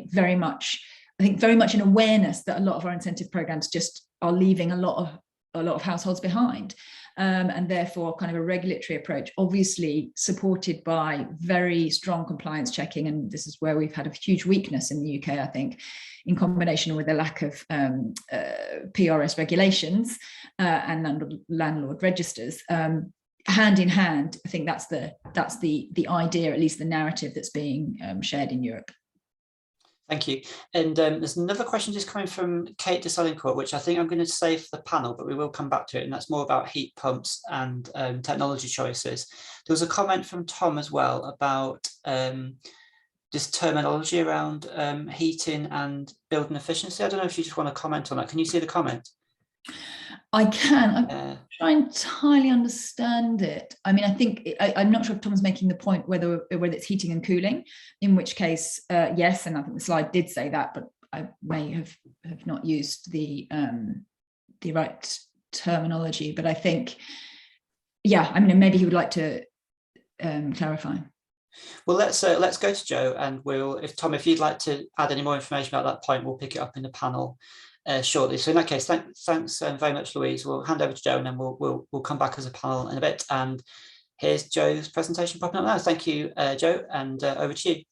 very much in awareness that a lot of our incentive programs just are leaving a lot of households behind, and therefore kind of a regulatory approach, obviously supported by very strong compliance checking. And this is where we've had a huge weakness in the UK, I think, in combination with a lack of PRS regulations and landlord registers. Hand in hand, I think that's the idea, at least the narrative that's being shared in Europe. Thank you. And there's another question just coming from Kate de Salincourt, which I think I'm going to save for the panel, but we will come back to it. And that's more about heat pumps and technology choices. There was a comment from Tom as well about this terminology around heating and building efficiency. I don't know if you just want to comment on that. Can you see the comment? I can. I'm trying to entirely understand it. I mean, I think I'm not sure if Tom's making the point whether it's heating and cooling, in which case, yes, and I think the slide did say that, but I may have not used the right terminology. But I think, yeah, I mean, maybe he would like to clarify. Well, let's go to Joe, and if you'd like to add any more information about that point, we'll pick it up in the panel shortly. So in that case, thanks very much, Louise. We'll hand over to Joe, and then we'll come back as a panel in a bit. And here's Joe's presentation popping up now. Thank you, Joe, and over to you.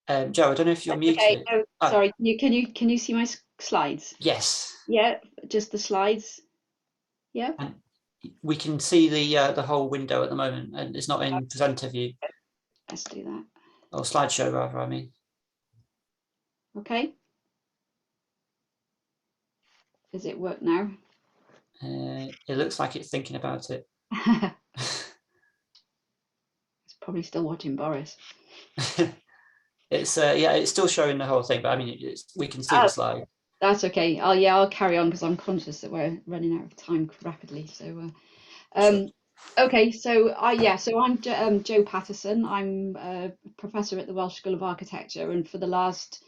Joe, I don't know if you're muted. Okay, no, Oh, sorry. Can you see my slides? yes. Yeah, just the slides. Yeah. And we can see the whole window at the moment, and it's not in presenter view. Let's do that. Or slideshow, rather, I mean. Okay. Does it work now? It looks like it's thinking about it. It's probably still watching Boris. It's yeah, it's still showing the whole thing, but I mean, we can see the slide. That's okay. I'll carry on because I'm conscious that we're running out of time rapidly. So, Sure. okay. So I'm Joe Patterson. I'm a professor at the Welsh School of Architecture, and for the last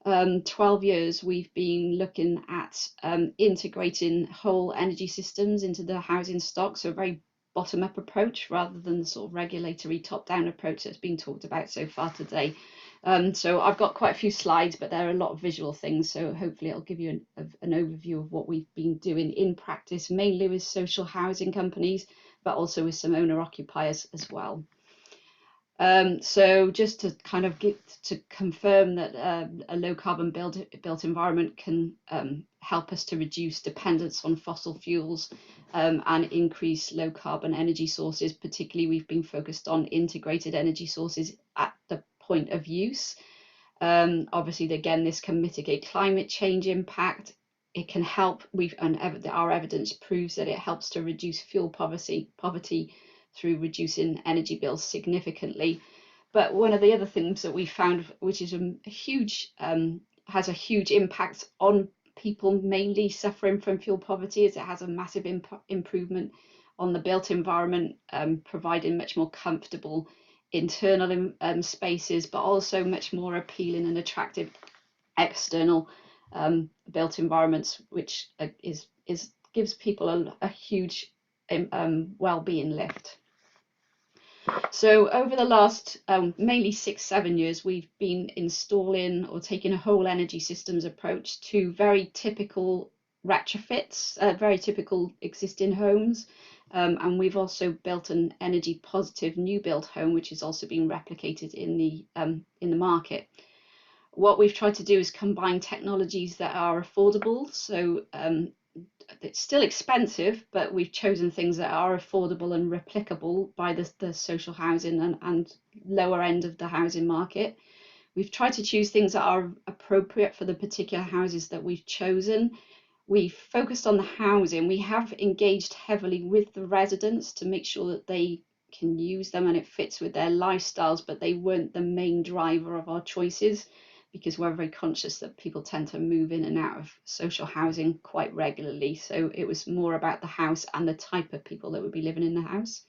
12 years, we've been looking at integrating whole energy systems into the housing stock. So a very bottom-up approach rather than the sort of regulatory top-down approach that's been talked about so far today. So I've got quite a few slides, but there are a lot of visual things. So hopefully it'll give you an overview of what we've been doing in practice, mainly with social housing companies, but also with some owner occupiers as well. So just to kind of confirm that a low carbon built environment can help us to reduce dependence on fossil fuels and increase low carbon energy sources. Particularly, we've been focused on integrated energy sources at the point of use. Obviously, again, this can mitigate climate change impact. It can help. Our evidence proves that it helps to reduce fuel poverty through reducing energy bills significantly. But one of the other things that we found, which is has a huge impact on people mainly suffering from fuel poverty, is it has a massive improvement on the built environment, providing much more comfortable internal spaces, but also much more appealing and attractive external built environments, which gives people a huge well-being lift. So over the last mainly 6-7 years, we've been installing or taking a whole energy systems approach to very typical retrofits, very typical existing homes. And we've also built an energy positive new build home, which is also being replicated in the market. What we've tried to do is combine technologies that are affordable. So it's still expensive, but we've chosen things that are affordable and replicable by the social housing and lower end of the housing market. We've tried to choose things that are appropriate for the particular houses that we've chosen. We've focused on the housing. We have engaged heavily with the residents to make sure that they can use them and it fits with their lifestyles, but they weren't the main driver of our choices, because we're very conscious that people tend to move in and out of social housing quite regularly. So it was more about the house and the type of people that would be living in the house.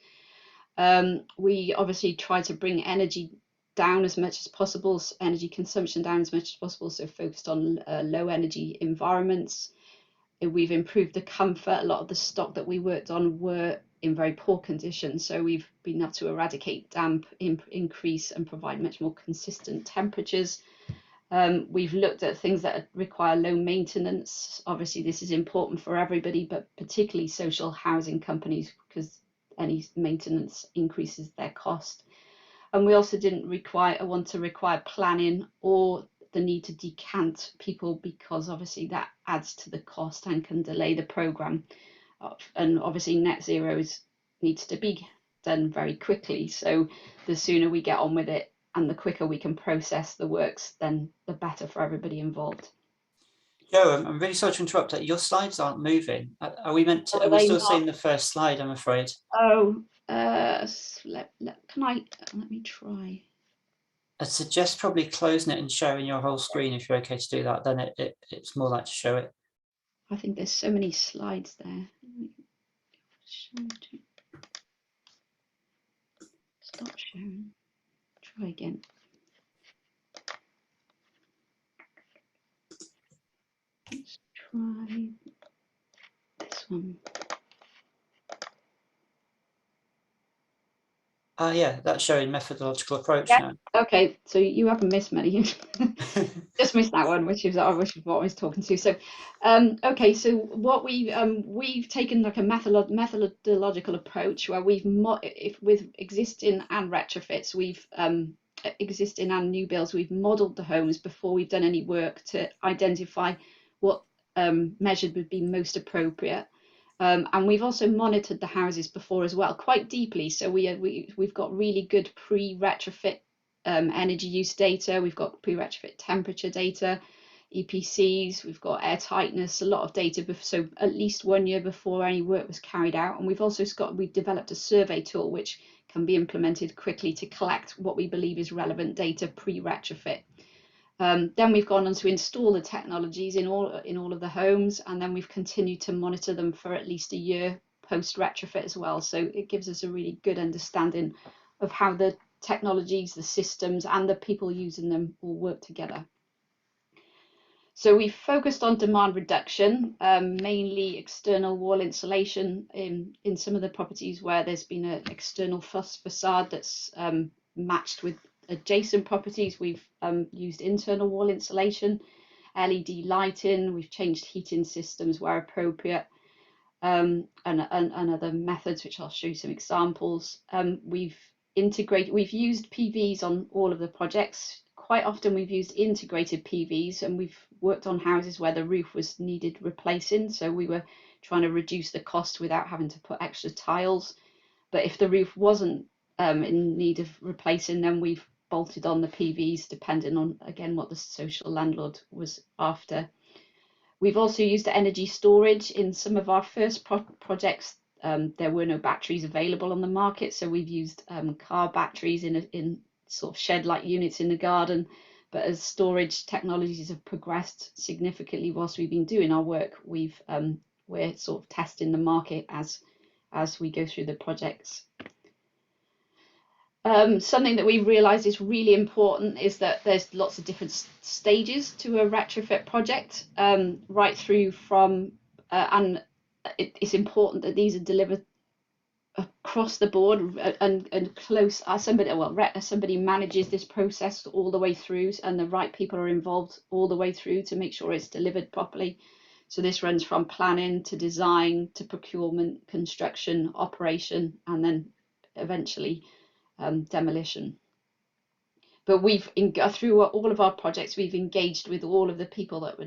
We obviously try to bring energy down as much as possible, energy consumption down as much as possible, so focused on low energy environments. We've improved the comfort. A lot of the stock that we worked on were in very poor condition, so we've been able to eradicate damp, increase and provide much more consistent temperatures. We've looked at things that require low maintenance. Obviously, this is important for everybody, but particularly social housing companies, because any maintenance increases their cost. And we also didn't want to require planning or the need to decant people, because obviously that adds to the cost and can delay the programme. And obviously net zero needs to be done very quickly. So the sooner we get on with it, and the quicker we can process the works, then the better for everybody involved. Joe, I'm really sorry to interrupt. Your slides aren't moving. Are we meant to? Are we still seeing the first slide? I'm afraid. Oh, let me try. I suggest probably closing it and sharing your whole screen if you're okay to do that. Then it's more like to show it. I think there's so many slides there. Stop sharing. Try again. Let's try this one. Yeah, that's showing methodological approach yeah. now. Okay, so you haven't missed many. Just missed that one, which is what I was talking to. So, okay, so what we've taken like a methodological approach where with existing and retrofits, we've existing and new builds, we've modelled the homes before we've done any work to identify what measured would be most appropriate. And we've also monitored the houses before as well, quite deeply. So we've got really good pre-retrofit energy use data. We've got pre-retrofit temperature data, EPCs. We've got air tightness, a lot of data. So at least 1 year before any work was carried out. And we've also we've developed a survey tool which can be implemented quickly to collect what we believe is relevant data pre-retrofit. Then we've gone on to install the technologies in all of the homes, and then we've continued to monitor them for at least a year post retrofit as well. So it gives us a really good understanding of how the technologies, the systems, and the people using them all work together. So we focused on demand reduction, mainly external wall insulation in some of the properties where there's been an external facade that's matched with adjacent properties. We've used internal wall insulation, LED lighting, we've changed heating systems where appropriate, and other methods, which I'll show you some examples. We've used PVs on all of the projects. Quite often we've used integrated PVs, and we've worked on houses where the roof was needed replacing. So we were trying to reduce the cost without having to put extra tiles. But if the roof wasn't in need of replacing, then we've bolted on the PVs, depending on, again, what the social landlord was after. We've also used energy storage in some of our first projects. There were no batteries available on the market, so we've used car batteries in sort of shed-like units in the garden. But as storage technologies have progressed significantly whilst we've been doing our work, we're sort of testing the market as we go through the projects. Something that we've realised is really important is that there's lots of different stages to a retrofit project, right through from, and it's important that these are delivered across the board and close. Somebody manages this process all the way through, and the right people are involved all the way through to make sure it's delivered properly. So this runs from planning to design to procurement, construction, operation, and then eventually demolition. But through all of our projects, we've engaged with all of the people that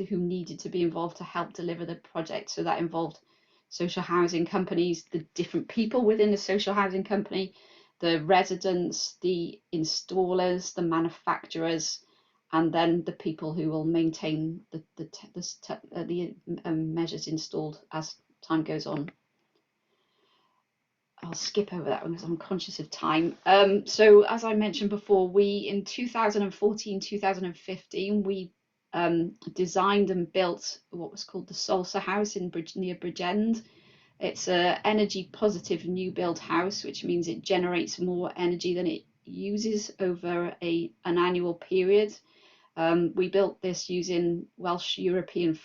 who needed to be involved to help deliver the project. So that involved social housing companies, the different people within the social housing company, the residents, the installers, the manufacturers, and then the people who will maintain the measures installed as time goes on. I'll skip over that one because I'm conscious of time. So as I mentioned before, in 2014, 2015, we designed and built what was called the Salsa House near Bridgend. It's an energy positive new build house, which means it generates more energy than it uses over an annual period. We built this using Welsh European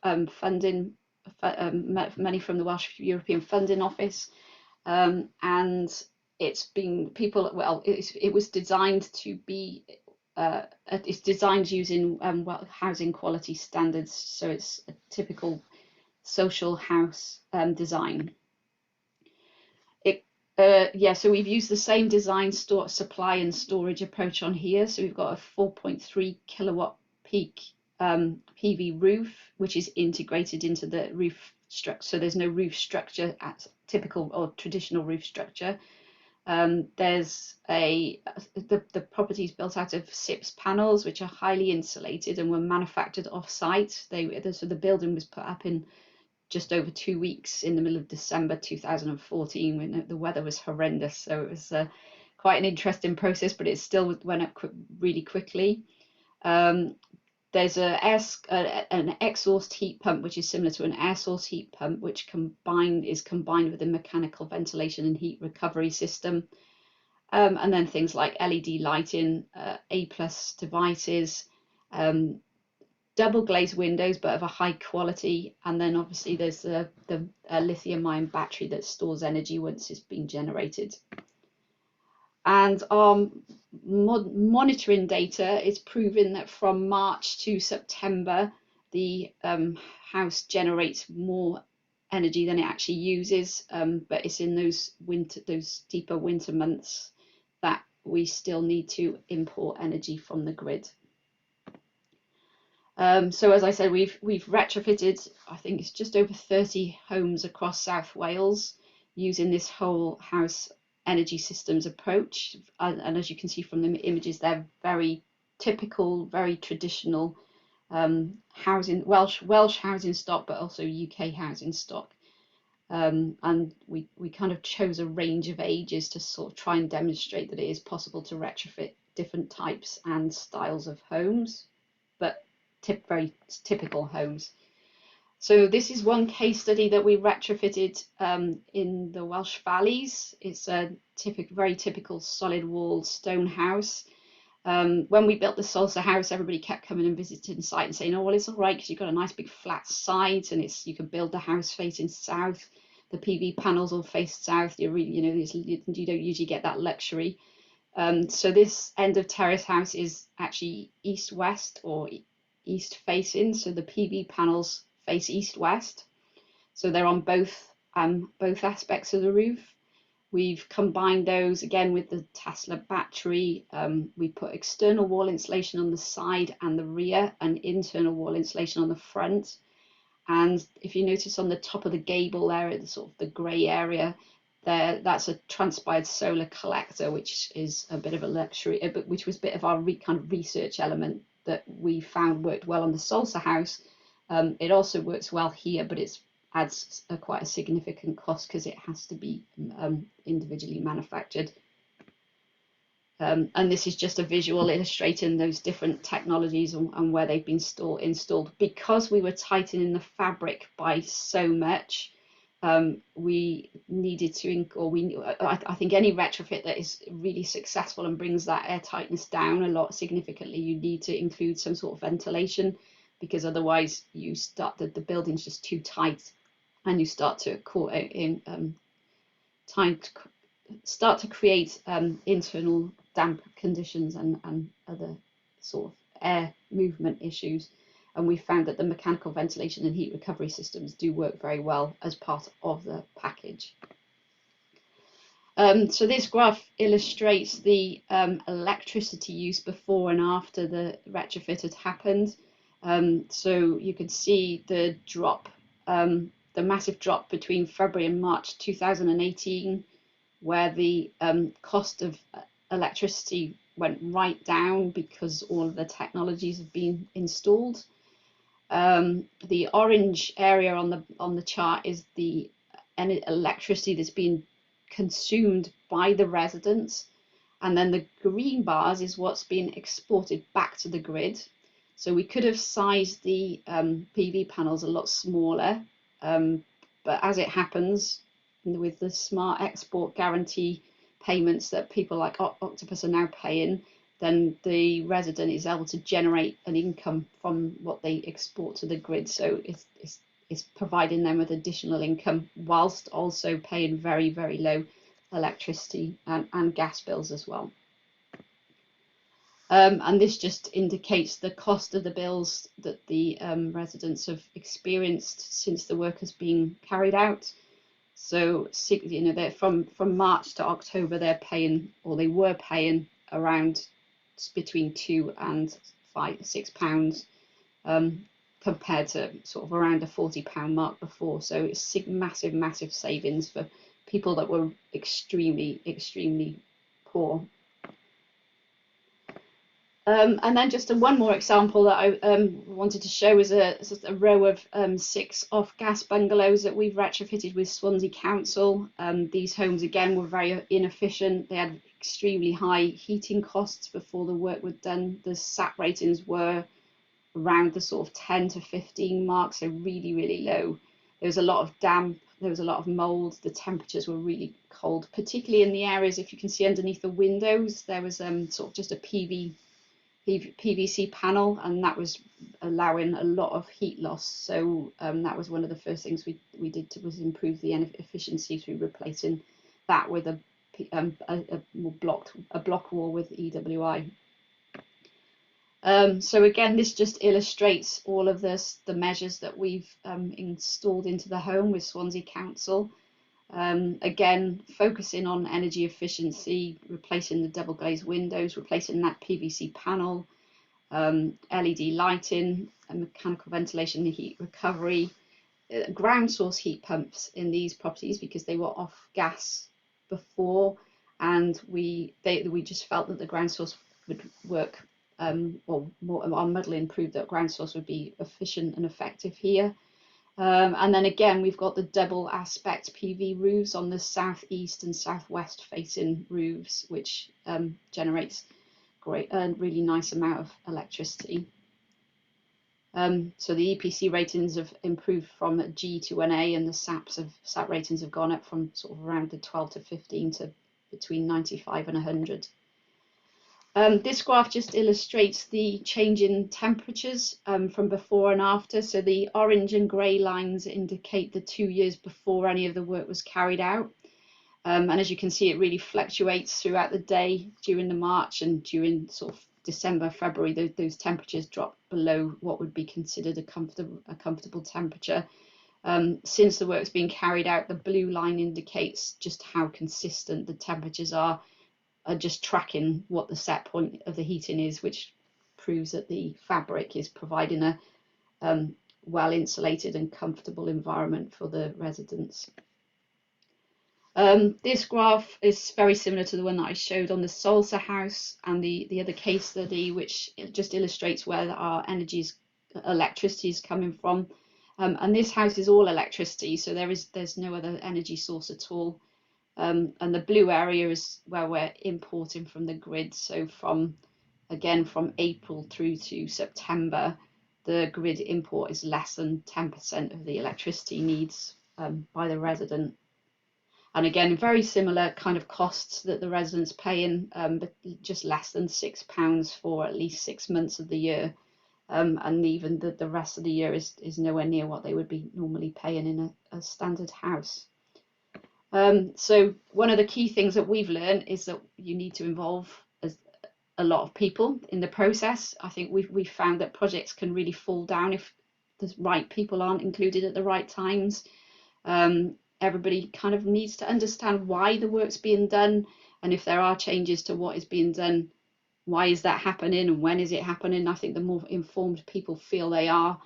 funding, money from the Welsh European Funding Office. And it was designed to be, it's designed using housing quality standards, so it's a typical social house design. So we've used the same design, supply and storage approach on here. So we've got a 4.3 kilowatt peak PV roof, which is integrated into the roof structure. So there's no roof structure at typical or traditional roof structure. There's the property is built out of SIPS panels, which are highly insulated and were manufactured off-site. So the building was put up in just over 2 weeks in the middle of December 2014 when the weather was horrendous. So it was quite an interesting process, but it still went up really quickly. There's an exhaust heat pump, which is similar to an air source heat pump, which is combined with a mechanical ventilation and heat recovery system. And then things like LED lighting, A+ devices, double glazed windows, but of a high quality. And then obviously there's the lithium-ion battery that stores energy once it's been generated. And our monitoring data is proving that from March to September, the house generates more energy than it actually uses. But it's in those deeper winter months that we still need to import energy from the grid. So as I said, we've retrofitted, I think it's just over 30 homes across South Wales using this whole house energy systems approach. And as you can see from the images, they're very typical, very traditional housing, Welsh housing stock, but also UK housing stock. And we kind of chose a range of ages to sort of try and demonstrate that it is possible to retrofit different types and styles of homes, but very typical homes. So this is one case study that we retrofitted in the Welsh Valleys. It's a very typical solid wall stone house. When we built the Salsa house, everybody kept coming and visiting the site and saying, oh, well, it's all right because you've got a nice big flat site and you can build the house facing south. The PV panels all face south. You don't usually get that luxury. So this end of terrace house is actually east-west or east facing. So the PV panels face east-west. So they're on both aspects of the roof. We've combined those again with the Tesla battery. We put external wall insulation on the side and the rear and internal wall insulation on the front. And if you notice on the top of the gable there, the sort of the grey area there, that's a transpired solar collector, which is a bit of a luxury, but which was a bit of our kind of research element that we found worked well on the Salsa house. It also works well here, but it adds quite a significant cost because it has to be individually manufactured. And this is just a visual illustrating those different technologies and where they've been installed. Because we were tightening the fabric by so much, we needed to, I think any retrofit that is really successful and brings that air tightness down a lot significantly, you need to include some sort of ventilation, because otherwise you start the building's just too tight and you start to create internal damp conditions and other sort of air movement issues. And we found that the mechanical ventilation and heat recovery systems do work very well as part of the package. So this graph illustrates the electricity use before and after the retrofit had happened. So you can see the drop, the massive drop between February and March 2018, where the cost of electricity went right down because all of the technologies have been installed. The orange area on the chart is the electricity that's been consumed by the residents, and then the green bars is what's been exported back to the grid. So we could have sized the PV panels a lot smaller, but as it happens, with the smart export guarantee payments that people like Octopus are now paying, then the resident is able to generate an income from what they export to the grid. So it's providing them with additional income whilst also paying very, very low electricity and gas bills as well. And this just indicates the cost of the bills that the residents have experienced since the work has been carried out. So, they're from March to October, they're paying, or they were paying, around between £2 and £6, compared to sort of around the £40 mark before. So it's massive savings for people that were extremely poor. And then just one more example that I wanted to show is a row of 6 off-gas bungalows that we've retrofitted with Swansea Council. These homes, again, were very inefficient. They had extremely high heating costs before the work was done. The SAT ratings were around the sort of 10 to 15 mark, so really low. There was a lot of damp, there was a lot of mold, the temperatures were really cold, particularly in the areas, if you can see underneath the windows, there was sort of just a PVC panel, and that was allowing a lot of heat loss. So that was one of the first things we did was improve the efficiency through replacing that with a block wall with EWI. So again, this just illustrates all of the measures that we've installed into the home with Swansea Council. Again, focusing on energy efficiency, replacing the double glazed windows, replacing that PVC panel, LED lighting, and mechanical ventilation and heat recovery, ground source heat pumps in these properties because they were off gas before, and we just felt that the ground source would work, or more, our modelling proved that ground source would be efficient and effective here. And then again, we've got the double aspect PV roofs on the southeast and southwest facing roofs, which generates a really nice amount of electricity. So the EPC ratings have improved from a G to an A, and the SAP ratings have gone up from sort of around the 12 to 15 to between 95 and 100. This graph just illustrates the change in temperatures from before and after. So the orange and grey lines indicate the 2 years before any of the work was carried out. And as you can see, it really fluctuates throughout the day during the March, and during sort of December, February, those temperatures drop below what would be considered a comfortable temperature. Since the work's been carried out, the blue line indicates just how consistent the temperatures are just tracking what the set point of the heating is, which proves that the fabric is providing a well insulated and comfortable environment for the residents. This graph is very similar to the one that I showed on the Salsa house and the other case study, which just illustrates where our electricity is coming from. And this house is all electricity, so there's no other energy source at all. And the blue area is where we're importing from the grid. So from April through to September, the grid import is less than 10% of the electricity needs by the resident. And again, very similar kind of costs that the residents pay in, but just less than £6 for at least 6 months of the year. And even the rest of the year is nowhere near what they would be normally paying in a standard house. So one of the key things that we've learned is that you need to involve a lot of people in the process. I think we've found that projects can really fall down if the right people aren't included at the right times. Everybody kind of needs to understand why the work's being done, and if there are changes to what is being done, why is that happening and when is it happening. I think the more informed people feel they are,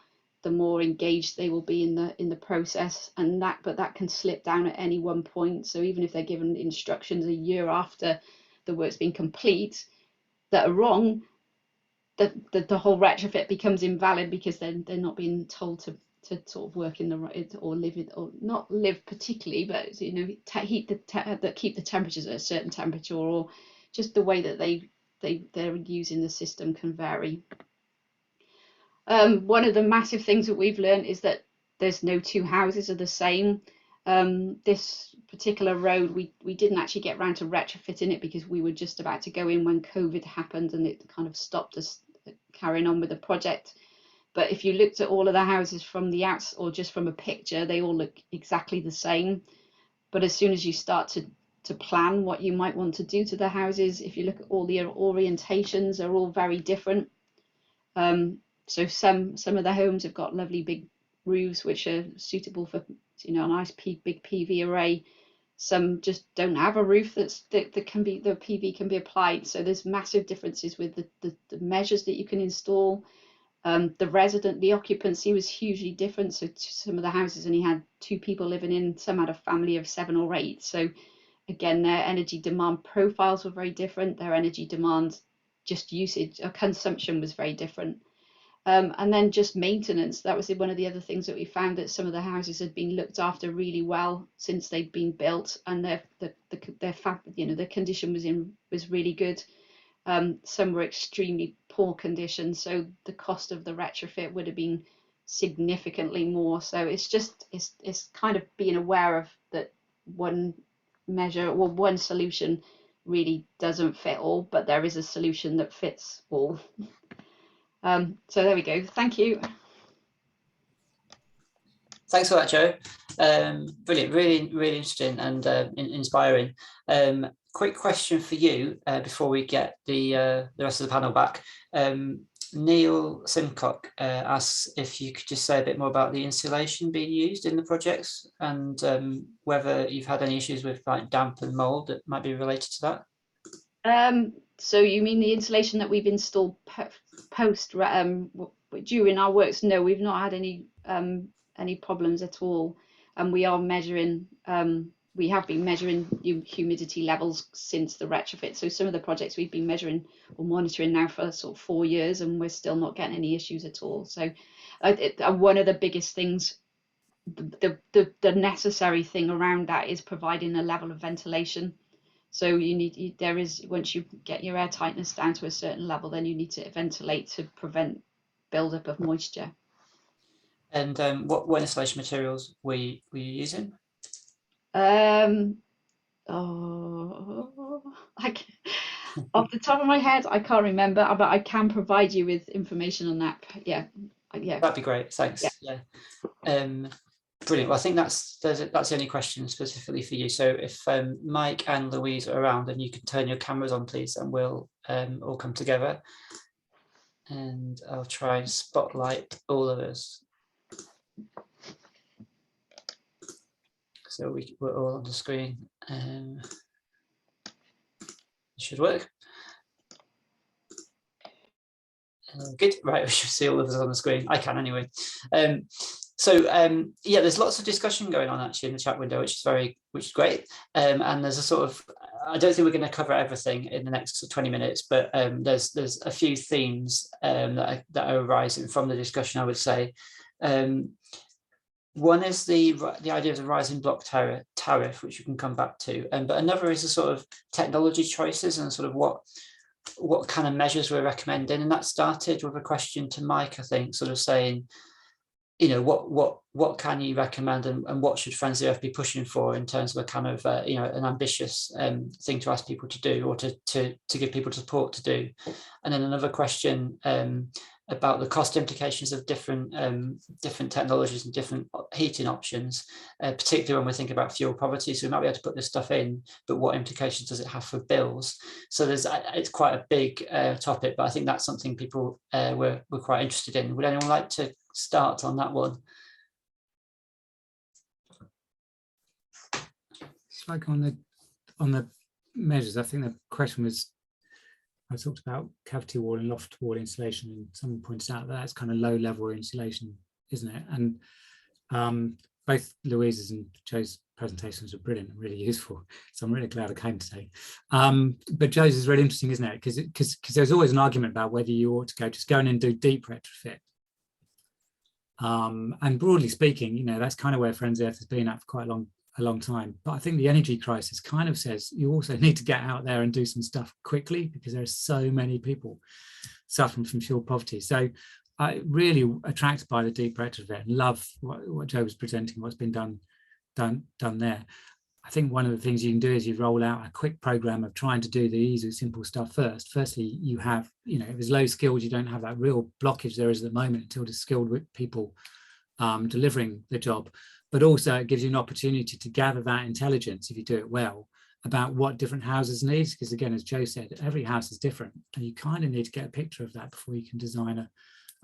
the more engaged they will be in the process, and that can slip down at any one point. So even if they're given instructions a year after the work's been complete that are wrong, the whole retrofit becomes invalid because they're not being told to sort of work in the right, or live it, or not live particularly, but keep the temperatures at a certain temperature, or just the way that they're using the system can vary. One of the massive things that we've learned is that there's no two houses are the same. This particular road, we didn't actually get round to retrofitting it because we were just about to go in when COVID happened, and it kind of stopped us carrying on with the project. But if you looked at all of the houses from the outside or just from a picture, they all look exactly the same. But as soon as you start to plan what you might want to do to the houses, if you look at all the orientations, they're all very different. So some of the homes have got lovely big roofs which are suitable for a nice big PV array. Some just don't have a roof the PV can be applied. So there's massive differences with the measures that you can install. The occupancy was hugely different. So some of the houses only had 2 people living in, some had a family of 7 or 8. So again, their energy demand profiles were very different. Their energy demand, just usage or consumption, was very different. And then just maintenance, that was one of the other things that we found, that some of the houses had been looked after really well since they'd been built, and the condition was really good. Some were extremely poor condition, so the cost of the retrofit would have been significantly more. So it's kind of being aware of that one measure or one solution really doesn't fit all, but there is a solution that fits all. So there we go. Thank you. Thanks for that, Jo. Brilliant, really interesting and inspiring. Quick question for you before we get the rest of the panel back. Neil Simcock asks if you could just say a bit more about the insulation being used in the projects, and whether you've had any issues with like damp and mold that might be related to that. So you mean the insulation that we've installed post during our works? No, we've not had any problems at all, and we are measuring. We have been measuring humidity levels since the retrofit. So some of the projects we've been measuring or monitoring now for sort of 4 years, and we're still not getting any issues at all. So one of the biggest things, the necessary thing around that is providing a level of ventilation. So once you get your air tightness down to a certain level, then you need to ventilate to prevent buildup of moisture. And what insulation materials were you using? Off the top of my head, I can't remember, but I can provide you with information on that. Yeah. That'd be great. Thanks. Yeah. Brilliant. Well, I think that's the only question specifically for you. So if Mike and Louise are around, then you can turn your cameras on, please, and we'll all come together. And I'll try and spotlight all of us. So we're all on the screen. It should work. Good. Right, we should see all of us on the screen. I can anyway. Yeah, there's lots of discussion going on actually in the chat window, which is great. And there's a sort of, I don't think we're going to cover everything in the next 20 minutes, but there's a few themes that are arising from the discussion, I would say. One is the idea of the rising block tariff, which you can come back to, but another is the sort of technology choices and sort of what kind of measures we're recommending. And that started with a question to Mike, I think, sort of saying, you know, what can you recommend, and what should Friends of the Earth be pushing for in terms of a kind of you know, an ambitious thing to ask people to do, or to give people support to do. And then another question about the cost implications of different technologies and different heating options, particularly when we think about fuel poverty. So we might be able to put this stuff in, but what implications does it have for bills? So it's quite a big topic, but I think that's something people were quite interested in. Would anyone like to start on that one? It's like on the measures, I think the question was, I talked about cavity wall and loft wall insulation, and someone points out that that's kind of low level insulation, isn't it? And both Louise's and Joe's presentations were brilliant and really useful, so I'm really glad I came today. But Joe's is really interesting, isn't it? Because there's always an argument about whether you ought to just go in and do deep retrofit. And broadly speaking, you know, that's kind of where Friends of the Earth has been at for quite a long time. But I think the energy crisis kind of says you also need to get out there and do some stuff quickly, because there are so many people suffering from fuel poverty. So I'm really attracted by the deep retrofit and love what Joe was presenting, what's been done there. I think one of the things you can do is you roll out a quick program of trying to do the easy, simple stuff first. Firstly, you have, you know, if there's low skills, you don't have that real blockage there is at the moment until there's skilled people delivering the job. But also it gives you an opportunity to gather that intelligence, if you do it well, about what different houses need. Because again, as Joe said, every house is different, and you kind of need to get a picture of that before you can design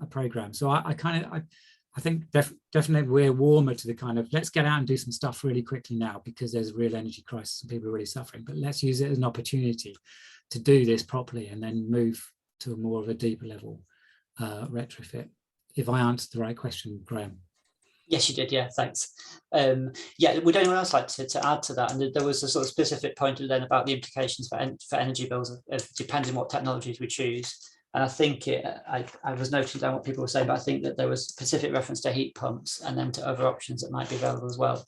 a program. So I think definitely we're warmer to the kind of, let's get out and do some stuff really quickly now, because there's a real energy crisis and people are really suffering, but let's use it as an opportunity to do this properly and then move to a more of a deeper level retrofit. If I answered the right question, Graham. Yes, you did. Yeah, thanks. Yeah, would anyone else like to add to that? And there was a sort of specific point then about the implications for energy bills of depending what technologies we choose. And I think I was noting down what people were saying, but I think that there was specific reference to heat pumps and then to other options that might be available as well.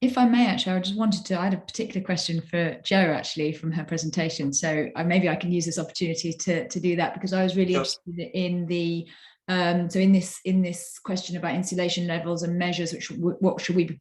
If I may, actually, I just wanted I had a particular question for Jo, actually, from her presentation. So maybe I can use this opportunity to do that, because I was really interested in the so in this question about insulation levels and measures, what should we be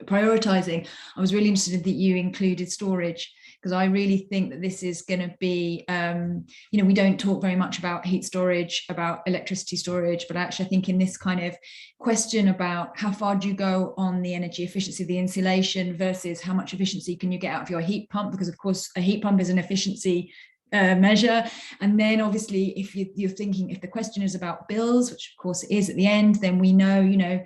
prioritizing? I was really interested that you included storage, because I really think that this is going to be, you know, we don't talk very much about heat storage, about electricity storage, but actually I think in this kind of question about how far do you go on the energy efficiency of the insulation versus how much efficiency can you get out of your heat pump, because of course a heat pump is an efficiency measure. And then obviously if you're thinking, if the question is about bills, which of course it is at the end, then we know, you know,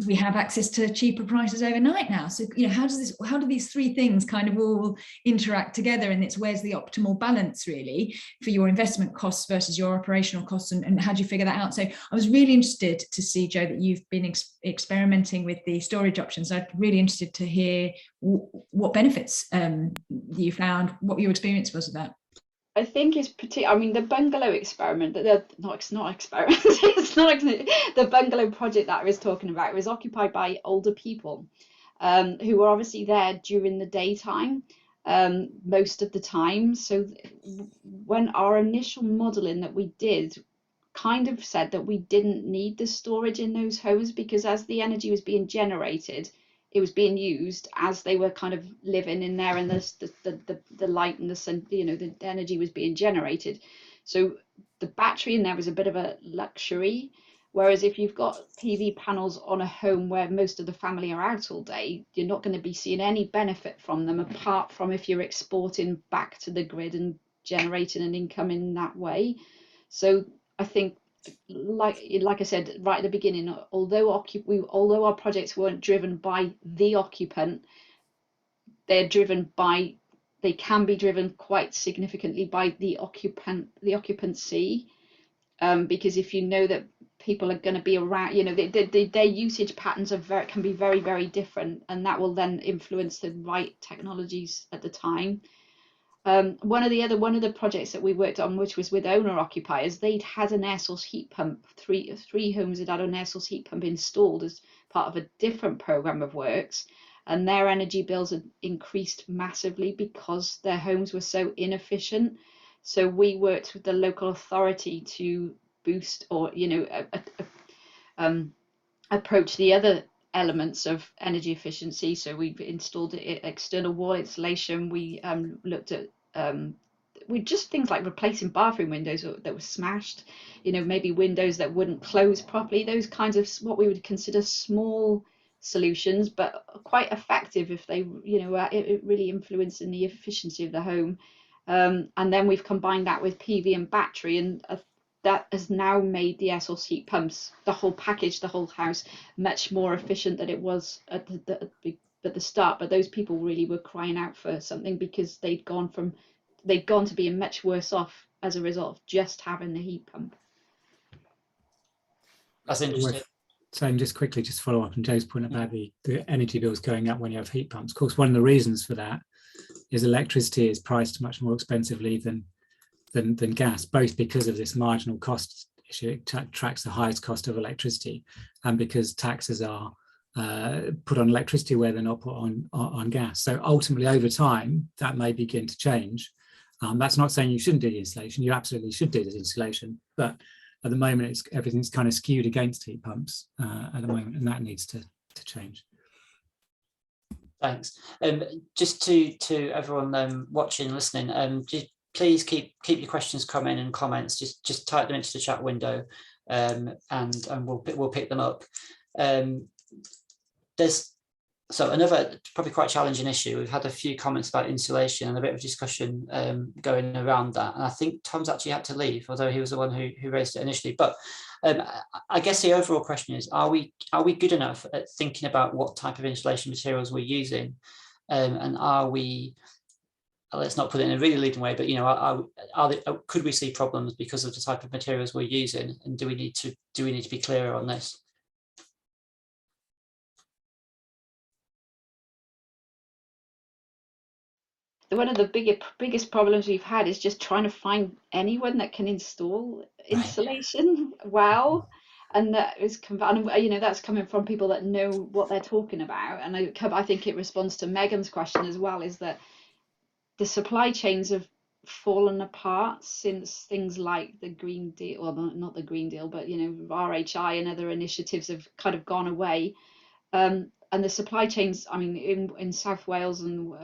we have access to cheaper prices overnight now. So, you know, how do these three things kind of all interact together? And it's where's the optimal balance really for your investment costs versus your operational costs, and how do you figure that out? So I was really interested to see, Joe, that you've been experimenting with the storage options. I'm really interested to hear what benefits you found, what your experience was with that. I think it's I mean, the bungalow experiment, it's not experiment, it's not the bungalow project that I was talking about was occupied by older people who were obviously there during the daytime most of the time. So when our initial modeling that we did kind of said that we didn't need the storage in those homes, because as the energy was being generated, it was being used as they were kind of living in there, and the light and the sun, you know, the energy was being generated. So the battery in there was a bit of a luxury. Whereas if you've got PV panels on a home where most of the family are out all day, you're not going to be seeing any benefit from them, apart from if you're exporting back to the grid and generating an income in that way. So I think, like I said right at the beginning, although our projects weren't driven by the occupant, they can be driven quite significantly by the occupancy, because if you know that people are going to be around, you know, their usage patterns can be very, very different, and that will then influence the right technologies at the time. One of the projects that we worked on, which was with owner occupiers, they'd had an air source heat pump. Three homes had had an air source heat pump installed as part of a different program of works, and their energy bills had increased massively because their homes were so inefficient. So we worked with the local authority to boost, or, you know, approach the other elements of energy efficiency. So we've installed external wall insulation. We looked at just things like replacing bathroom windows that were smashed, you know, maybe windows that wouldn't close properly, those kinds of what we would consider small solutions, but quite effective if they, you know, it really influencing the efficiency of the home. And then we've combined that with PV and battery, and that has now made the air source heat pumps, the whole package, the whole house, much more efficient than it was at the start. But those people really were crying out for something, because they'd gone to being much worse off as a result of just having the heat pump. That's interesting. So just quickly, just follow up on Joe's point about the energy bills going up when you have heat pumps. Of course, one of the reasons for that is electricity is priced much more expensively than gas, both because of this marginal cost issue. It tracks the highest cost of electricity, and because taxes are put on electricity where they're not put on gas. So ultimately, over time, that may begin to change. That's not saying you shouldn't do the installation. You absolutely should do the installation, but at the moment, everything's kind of skewed against heat pumps at the moment, and that needs to change. Thanks. Just to everyone watching, listening, please keep your questions coming and comments. Just type them into the chat window, and we'll pick them up. There's another probably quite challenging issue. We've had a few comments about insulation and a bit of discussion going around that. And I think Tom's actually had to leave, although he was the one who raised it initially. But I guess the overall question is: Are we good enough at thinking about what type of insulation materials we're using, and are we? Let's not put it in a really leading way, but, you know, could we see problems because of the type of materials we're using, and do we need to be clearer on this? One of the biggest problems we've had is just trying to find anyone that can install insulation well, and that is, you know, that's coming from people that know what they're talking about. And I think it responds to Megan's question as well, is that the supply chains have fallen apart since things like the Green Deal, or not the Green Deal, but, you know, RHI and other initiatives have kind of gone away. And the supply chains, I mean, in South Wales, and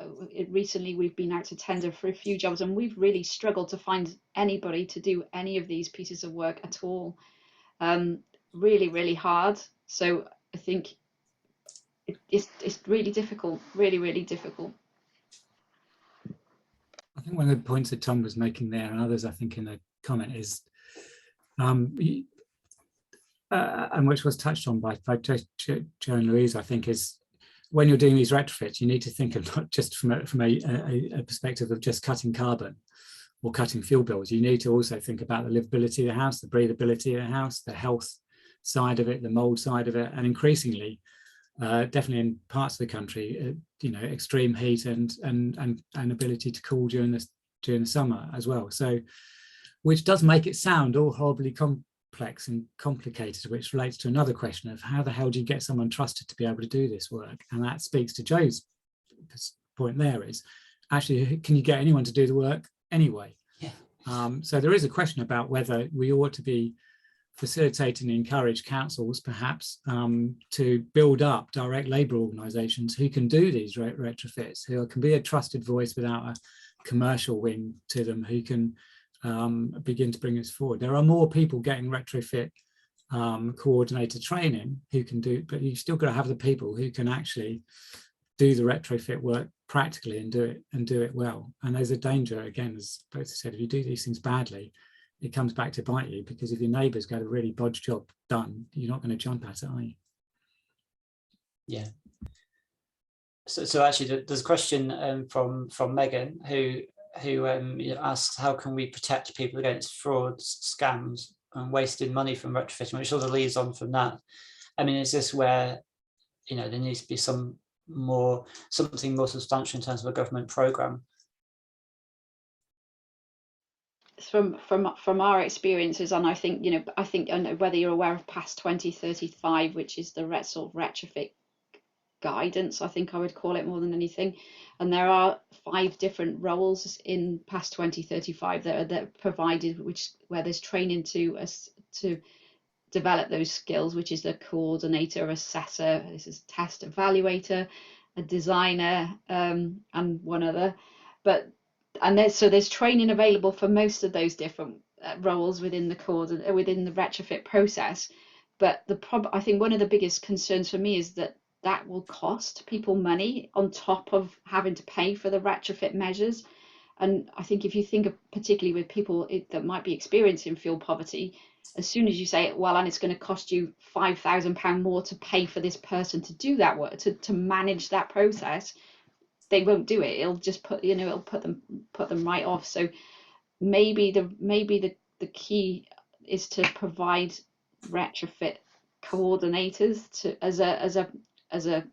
recently we've been out to tender for a few jobs, and we've really struggled to find anybody to do any of these pieces of work at all. Really, really hard. So I think it's really difficult, really, really difficult. I think one of the points that Tom was making there, and others I think in the comment, is and which was touched on by Joe and Louise, I think, is when you're doing these retrofits, you need to think of not just from a perspective of just cutting carbon or cutting fuel bills. You need to also think about the livability of the house, the breathability of the house, the health side of it, the mold side of it, and increasingly, definitely in parts of the country, extreme heat and ability to cool during the summer as well. So, which does make it sound all horribly complex and complicated, which relates to another question of how the hell do you get someone trusted to be able to do this work? And that speaks to Joe's point there, is actually, can you get anyone to do the work anyway? Yeah. So there is a question about whether we ought to be facilitating and encourage councils perhaps to build up direct labour organisations who can do these retrofits, who can be a trusted voice without a commercial wing to them, who can begin to bring us forward. There are more people getting retrofit coordinator training who can do, but you've still got to have the people who can actually do the retrofit work practically and do it well. And there's a danger, again, as both said, if you do these things badly, it comes back to bite you, because if your neighbour's got a really bodge job done, you're not going to jump at it, are you? Yeah. So actually, there's a question from Megan who asks, how can we protect people against frauds, scams, and wasting money from retrofitting, which sort of leads on from that. I mean, is this where there needs to be something more substantial in terms of a government programme? From our experiences, and I think whether you're aware of Past 2035, which is the sort of retrofit guidance, I think I would call it, more than anything, and there are 5 different roles in Past 2035 that are provided, where there's training to develop those skills, which is the coordinator, assessor, this is test evaluator, a designer, and one other. There's training available for most of those different roles within the retrofit process. But I think one of the biggest concerns for me is that will cost people money on top of having to pay for the retrofit measures. And I think if you think of particularly with people that might be experiencing fuel poverty, as soon as you say, well, and it's going to cost you £5,000 more to pay for this person to do that work, to manage that process, they won't do it. It'll just put them right off. So maybe the key is to provide retrofit coordinators as a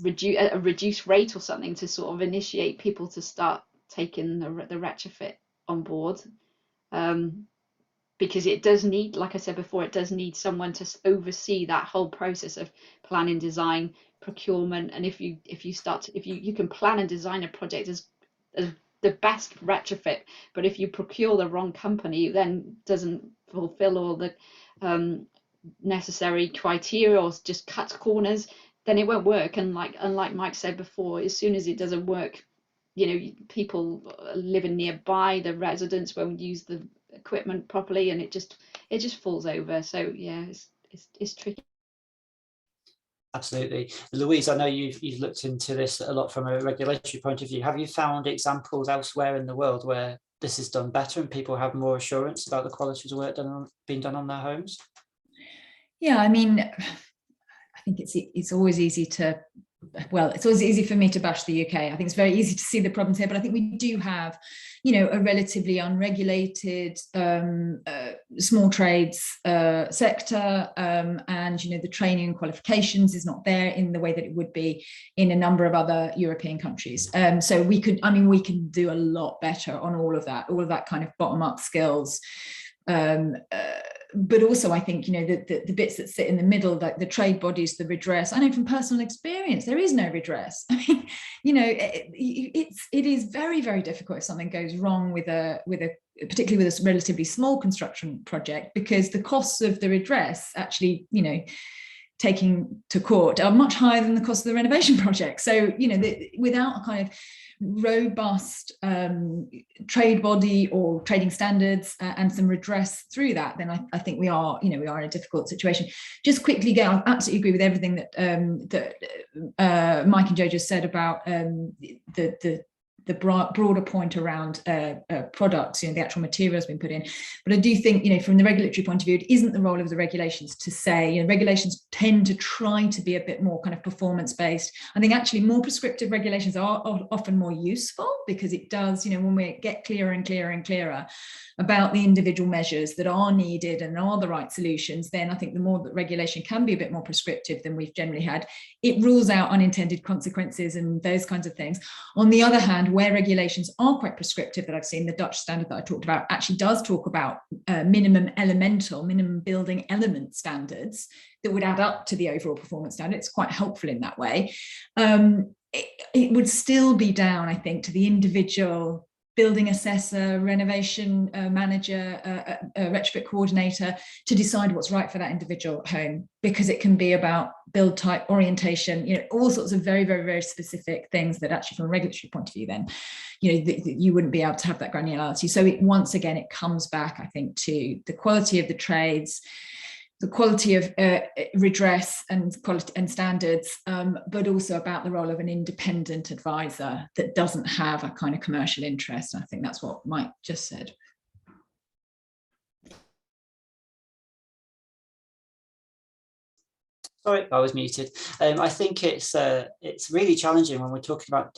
reduced rate or something, to sort of initiate people to start taking the retrofit on board, because it does need, like I said before, it does need someone to oversee that whole process of planning, design, procurement. And if you can plan and design a project as the best retrofit, but if you procure the wrong company, then doesn't fulfill all the necessary criteria, or just cuts corners, then it won't work. And like Mike said before, as soon as it doesn't work, people living nearby, the residents won't use the equipment properly, and it just falls over. So yeah, it's tricky. Absolutely. Louise, I know you've looked into this a lot from a regulatory point of view. Have you found examples elsewhere in the world where this is done better and people have more assurance about the quality of the work being done on their homes? Yeah, I mean, I think it's always easy to, well, it's always easy for me to bash the UK. I think it's very easy to see the problems here, but I think we do have, a relatively unregulated small trades sector, and the training and qualifications is not there in the way that it would be in a number of other European countries. So we can do a lot better on all of that kind of bottom-up skills. But also, I think, the bits that sit in the middle, like the trade bodies, the redress. I know from personal experience, there is no redress. I mean, it is very, very difficult if something goes wrong particularly with a relatively small construction project, because the costs of the redress actually, taking to court are much higher than the cost of the renovation project. So, without a kind of robust trade body or trading standards and some redress through that, then I think we are in a difficult situation. Just quickly, I absolutely agree with everything that Mike and Joe just said about the the broader point around products, the actual materials being put in. But I do think, from the regulatory point of view, it isn't the role of the regulations to say, regulations tend to try to be a bit more kind of performance-based. I think actually more prescriptive regulations are often more useful, because it does, when we get clearer and clearer and clearer about the individual measures that are needed and are the right solutions, then I think the more that regulation can be a bit more prescriptive than we've generally had, it rules out unintended consequences and those kinds of things. On the other hand, where regulations are quite prescriptive, that I've seen, the Dutch standard that I talked about actually does talk about minimum building element standards that would add up to the overall performance standard. It's quite helpful in that way. It would still be down, I think, to the individual building assessor, renovation manager, retrofit coordinator to decide what's right for that individual home, because it can be about build type, orientation, all sorts of very, very, very specific things that actually from a regulatory point of view, then, you wouldn't be able to have that granularity. So once again, it comes back, I think, to the quality of the trades, the quality of redress and quality and standards, but also about the role of an independent advisor that doesn't have a kind of commercial interest. And I think that's what Mike just said. Sorry, I was muted. I think it's really challenging when we're talking about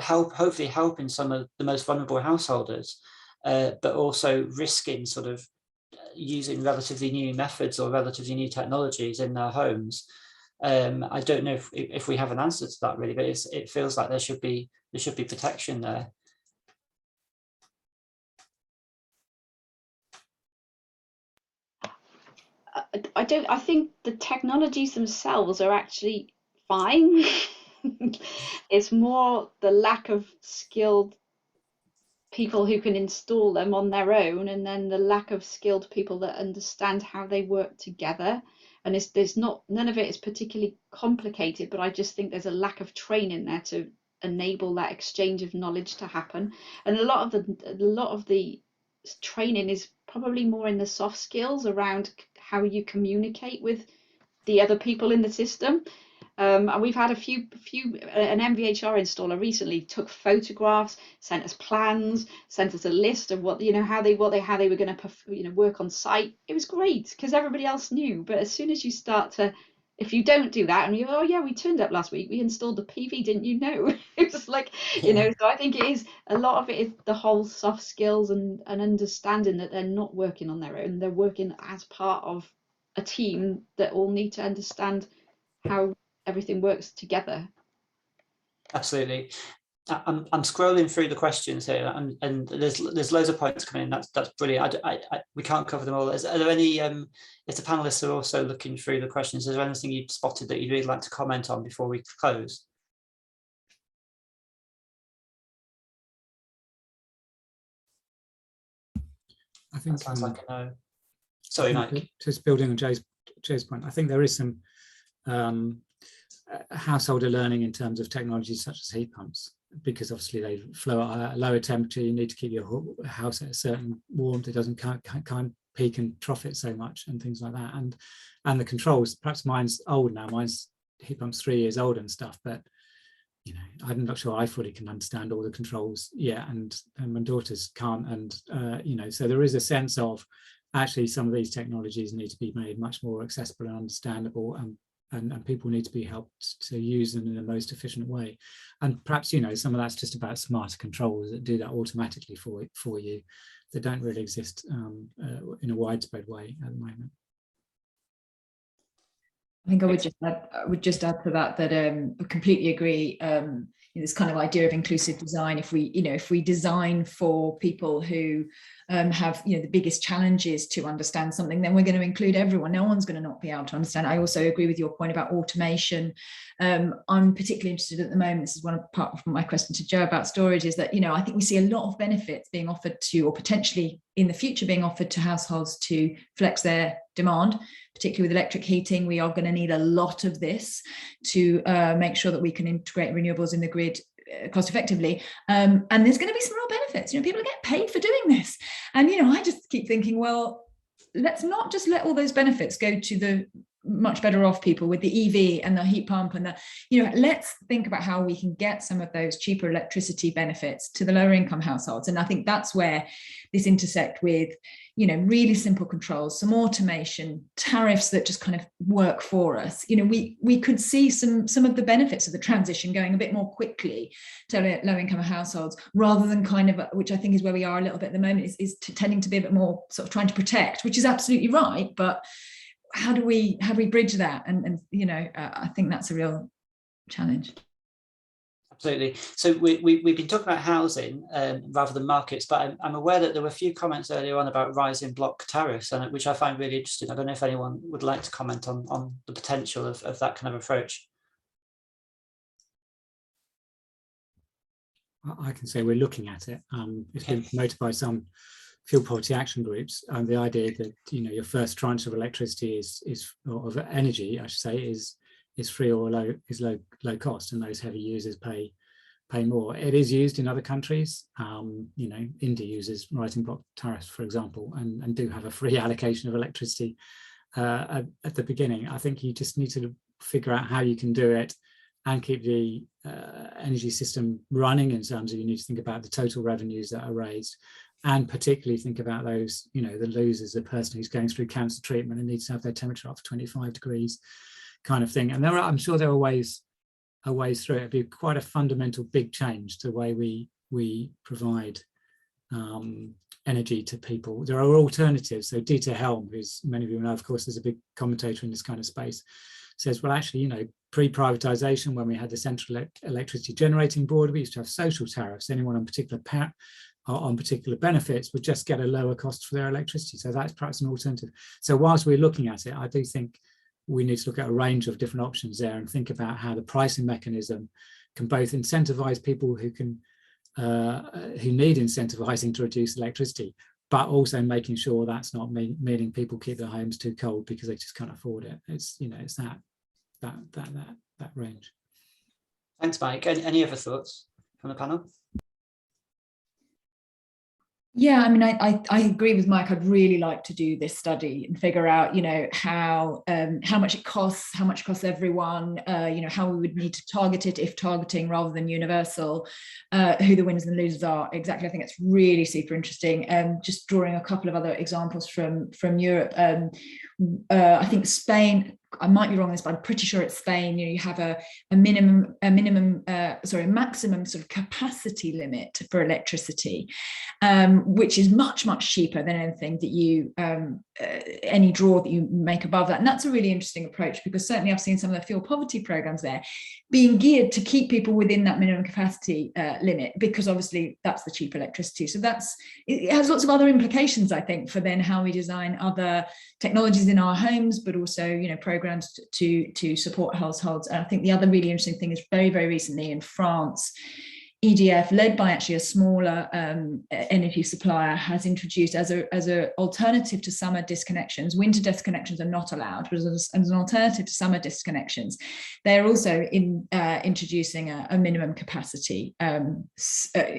hopefully helping some of the most vulnerable householders, but also risking sort of using relatively new methods or relatively new technologies in their homes. I don't know if we have an answer to that really, but it feels like there should be protection there. I think the technologies themselves are actually fine. It's more the lack of skilled people who can install them on their own, and then the lack of skilled people that understand how they work together. And none of it is particularly complicated, but I just think there's a lack of training there to enable that exchange of knowledge to happen. And a lot of the training is probably more in the soft skills around how you communicate with the other people in the system. And we've had an MVHR installer recently took photographs, sent us plans, sent us a list of what, how they were going to, work on site. It was great because everybody else knew. But as soon as you start to, if you don't do that and you, oh yeah, we turned up last week, we installed the PV, didn't you know? It's just like, so I think it is, a lot of it is the whole soft skills and understanding that they're not working on their own. They're working as part of a team that all need to understand how everything works together. Absolutely. I'm scrolling through the questions here, and there's loads of points coming in. That's brilliant. We can't cover them all. Are there any? If the panelists are also looking through the questions, is there anything you've spotted that you'd really like to comment on before we close? I think that sounds like a no. Sorry, Mike. Just building on Jay's point, I think there is some householder learning in terms of technologies such as heat pumps, because obviously they flow at a lower temperature. You need to keep your house at a certain warmth. It doesn't can't peak and trough it so much, and things like that. And the controls, perhaps mine's old now. Mine's heat pump's 3 years old and stuff, but I'm not sure I fully can understand all the controls yet, and my daughters can't. And so there is a sense of actually some of these technologies need to be made much more accessible and understandable, and people need to be helped to use them in the most efficient way. And perhaps, some of that's just about smarter controls that do that automatically for you, that don't really exist in a widespread way at the moment. I think I would just add to that I completely agree. This kind of idea of inclusive design. If we design for people who have the biggest challenges to understand something, then we're going to include everyone. No one's going to not be able to understand. I also agree with your point about automation. I'm particularly interested at the moment. This is part of my question to Joe about storage, is that I think we see a lot of benefits being offered to, or potentially in the future being offered to, households to flex their demand, particularly with electric heating. We are going to need a lot of this to make sure that we can integrate renewables in the grid cost effectively, and there's going to be some real benefits. People get paid for doing this, and I just keep thinking, well, let's not just let all those benefits go to the much better off people with the EV and the heat pump and the, you know, let's think about how we can get some of those cheaper electricity benefits to the lower income households. And I think that's where this intersect with, you know, really simple controls, some automation, tariffs that just kind of work for us. You know, we could see some of the benefits of the transition going a bit more quickly to low income households, rather than kind of, which I think is where we are a little bit at the moment, is tending to be a bit more sort of trying to protect, which is absolutely right, but how do we bridge that? And you know, I think that's a real challenge. Absolutely. So we've been talking about housing rather than markets, but I'm aware that there were a few comments earlier on about rising block tariffs, and which I find really interesting. I don't know if anyone would like to comment on the potential of that kind of approach. I can say we're looking at it. It's been promoted by some fuel poverty action groups, and the idea that, you know, your first tranche of electricity or of energy, I should say, is free or low cost, and those heavy users pay more. It is used in other countries. You know, India uses rising block tariffs, for example, and do have a free allocation of electricity at the beginning. I think you just need to figure out how you can do it and keep the energy system running, in terms of, you need to think about the total revenues that are raised, and particularly think about those, you know, the losers, the person who's going through cancer treatment and needs to have their temperature up to 25 degrees kind of thing. And I'm sure there are ways through it. It'd be quite a fundamental big change to the way we provide energy to people. There are alternatives. So Dieter Helm, who's, many of you know, of course, is a big commentator in this kind of space, says, well, actually, you know, pre-privatization, when we had the central electricity generating board, we used to have social tariffs. Anyone on particular benefits would just get a lower cost for their electricity. So that's perhaps an alternative. So whilst we're looking at it, I do think we need to look at a range of different options there and think about how the pricing mechanism can both incentivize people who need incentivizing to reduce electricity, but also making sure that's not meaning people keep their homes too cold because they just can't afford it. It's, you know, it's that range. Thanks, Mike. Any other thoughts from the panel? Yeah, I mean, I agree with Mike. I'd really like to do this study and figure out, you know, how much it costs, how much it costs everyone, you know, how we would need to target it, if targeting rather than universal, who the winners and losers are. Exactly. I think it's really super interesting. Just drawing a couple of other examples from Europe. I think Spain, I might be wrong on this, but I'm pretty sure it's Spain. You know, you have a maximum sort of capacity limit for electricity, which is much cheaper than anything that you any draw that you make above that. And that's a really interesting approach, because certainly I've seen some of the fuel poverty programs there being geared to keep people within that minimum capacity limit, because obviously that's the cheap electricity. So it has lots of other implications, I think, for then how we design other technologies in our homes, but also, you know, programs to support households. And I think the other really interesting thing is very recently in France, EDF, led by actually a smaller energy supplier, has introduced as a alternative to summer disconnections. Winter disconnections are not allowed, but as an alternative to summer disconnections, they're also introducing a minimum capacity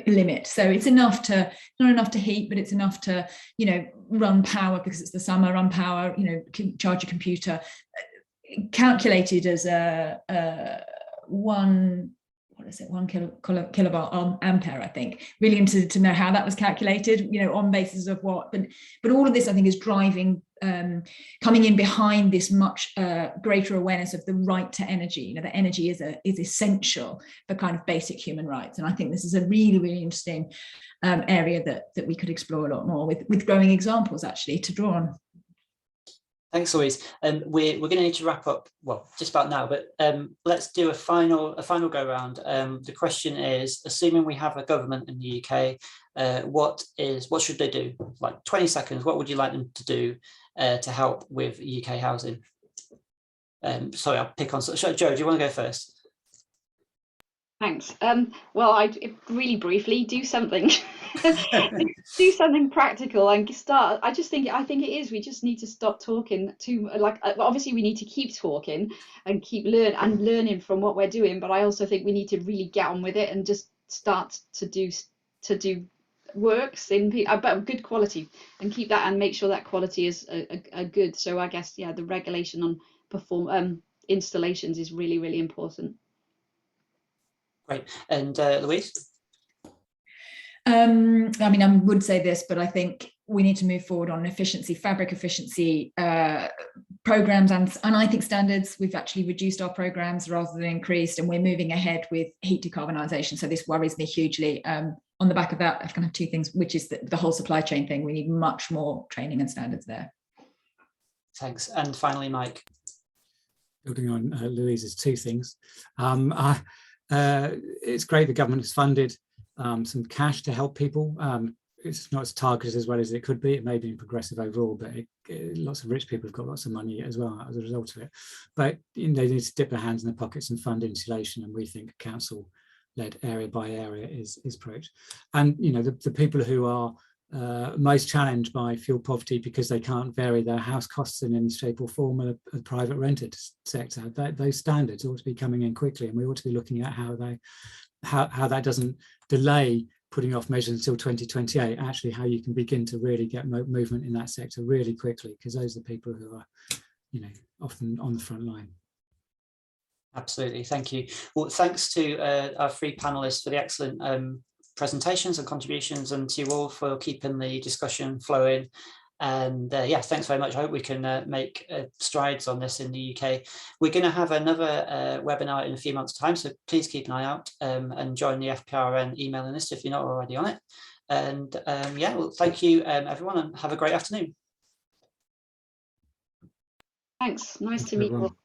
limit. So it's enough to, not enough to heat, but it's enough to, you know, run power, because it's the summer, run power, you know, charge your computer, calculated as one kilowatt ampere, I think. Really interested to know how that was calculated, you know, on basis of what, but all of this, I think, is driving, coming in behind this much greater awareness of the right to energy. You know, that energy is essential for kind of basic human rights. And I think this is a really interesting area that we could explore a lot more with growing examples actually to draw on. Thanks, Louise. We're going to need to wrap up, well, just about now, but let's do a final go round. The question is, assuming we have a government in the UK, what should they do? Like 20 seconds, what would you like them to do to help with UK housing? Sorry, I'll pick on, Joe, do you want to go first? Thanks. Well, I really briefly do something. Do something practical and start. I think it is. We just need to stop talking too. Like, obviously, we need to keep talking and keep learning from what we're doing. But I also think we need to really get on with it and just start to do works but good quality, and keep that and make sure that quality is a good. So I guess, yeah, the regulation on installations is really, really important. Great. And Louise? I mean, I would say this, but I think we need to move forward on efficiency, fabric efficiency programs, and I think standards. We've actually reduced our programs rather than increased, and we're moving ahead with heat decarbonisation. So this worries me hugely. On the back of that, I've kind of two things, which is the whole supply chain thing. We need much more training and standards there. Thanks. And finally, Mike. Building on Louise's two things. It's great the government has funded some cash to help people. It's not as targeted as well as it could be. It may be progressive overall, but lots of rich people have got lots of money as well as a result of it. But they need to dip their hands in their pockets and fund insulation, and we think council-led area by area is approach. And the people who are most challenged by fuel poverty because they can't vary their house costs in any shape or form are the private rented sector. Those standards ought to be coming in quickly, and we ought to be looking at how that doesn't delay putting off measures until 2028, actually how you can begin to really get movement in that sector really quickly, because those are the people who are often on the front line. Absolutely, thank you. Well, thanks to our three panelists for the excellent presentations and contributions, and to you all for keeping the discussion flowing. And yeah, thanks very much. I hope we can make strides on this in the UK. We're going to have another webinar in a few months' time, so please keep an eye out and join the FPRN emailing list if you're not already on it. And yeah, well, thank you everyone, and have a great afternoon. Thanks, nice to meet you all.